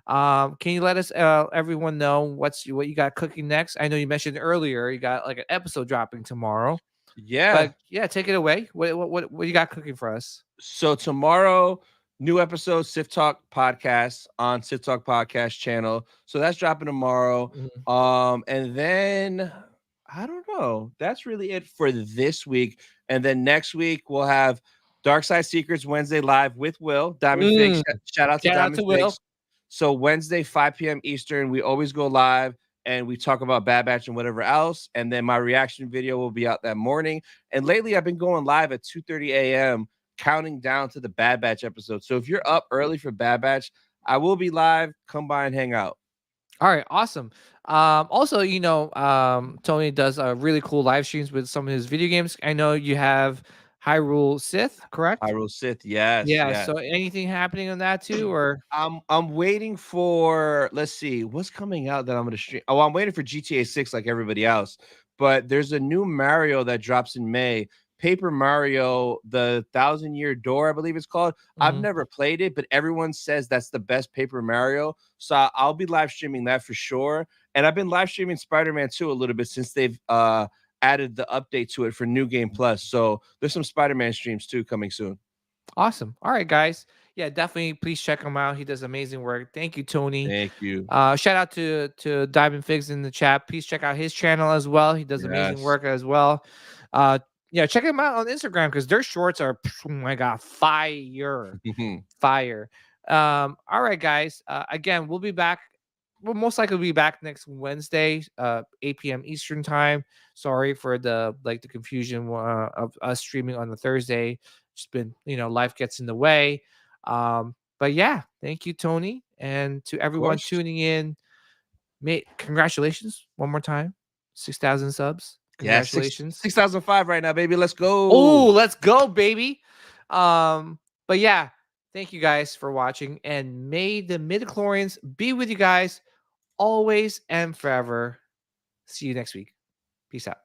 Can you let us everyone know what you got cooking next? I know you mentioned earlier you got like an episode dropping tomorrow. Yeah. But take it away. What you got cooking for us? So tomorrow, new episode, Sith Talk Podcast on Sith Talk Podcast channel. So that's dropping tomorrow. And then I don't know. That's really it for this week. And then next week we'll have Dark Side Secrets Wednesday live with Will. Diamond Figs. Shout out to Diamond Figs. Will. So Wednesday, 5 p.m. Eastern, we always go live and we talk about Bad Batch and whatever else. And then my reaction video will be out that morning. And lately I've been going live at 2:30 a.m. counting down to the Bad Batch episode. So if you're up early for Bad Batch, I will be live. Come by and hang out. All right, awesome. Also, Tony does really cool live streams with some of his video games. I know you have Hyrule Sith, correct? Hyrule Sith, yes, Yeah. yes. So anything happening on that too, or I'm waiting for, let's see, what's coming out that I'm gonna stream. Oh, I'm waiting for GTA 6 like everybody else. But there's a new Mario that drops in May. Paper Mario, the Thousand Year Door, I believe it's called. I've Mhm. never played it, but everyone says that's the best Paper Mario. So I'll be live streaming that for sure. And I've been live streaming Spider-Man 2 a little bit since they've added the update to it for New Game Plus. So there's some Spider-Man streams too coming soon. Awesome. All right, guys. Yeah, definitely. Please check him out. He does amazing work. Thank you, Tony. Thank you. Shout out to Diamond Figs in the chat. Please check out his channel as well. He does amazing Yes. work as well. Yeah, check him out on Instagram because their shorts are, oh my god, fire. Fire. All right, guys. Again, we'll be back. We'll most likely be back next Wednesday, 8 p.m. Eastern time. Sorry for the confusion of us streaming on the Thursday. Just been, life gets in the way. But yeah, thank you, Tony, and to everyone course. tuning in. Mate, congratulations one more time, 6,000 subs. Yeah, Congratulations. 6,005 right now, baby. Let's go. Oh, let's go, baby. But yeah, thank you guys for watching, and may the midichlorians be with you guys always and forever. See you next week. Peace out.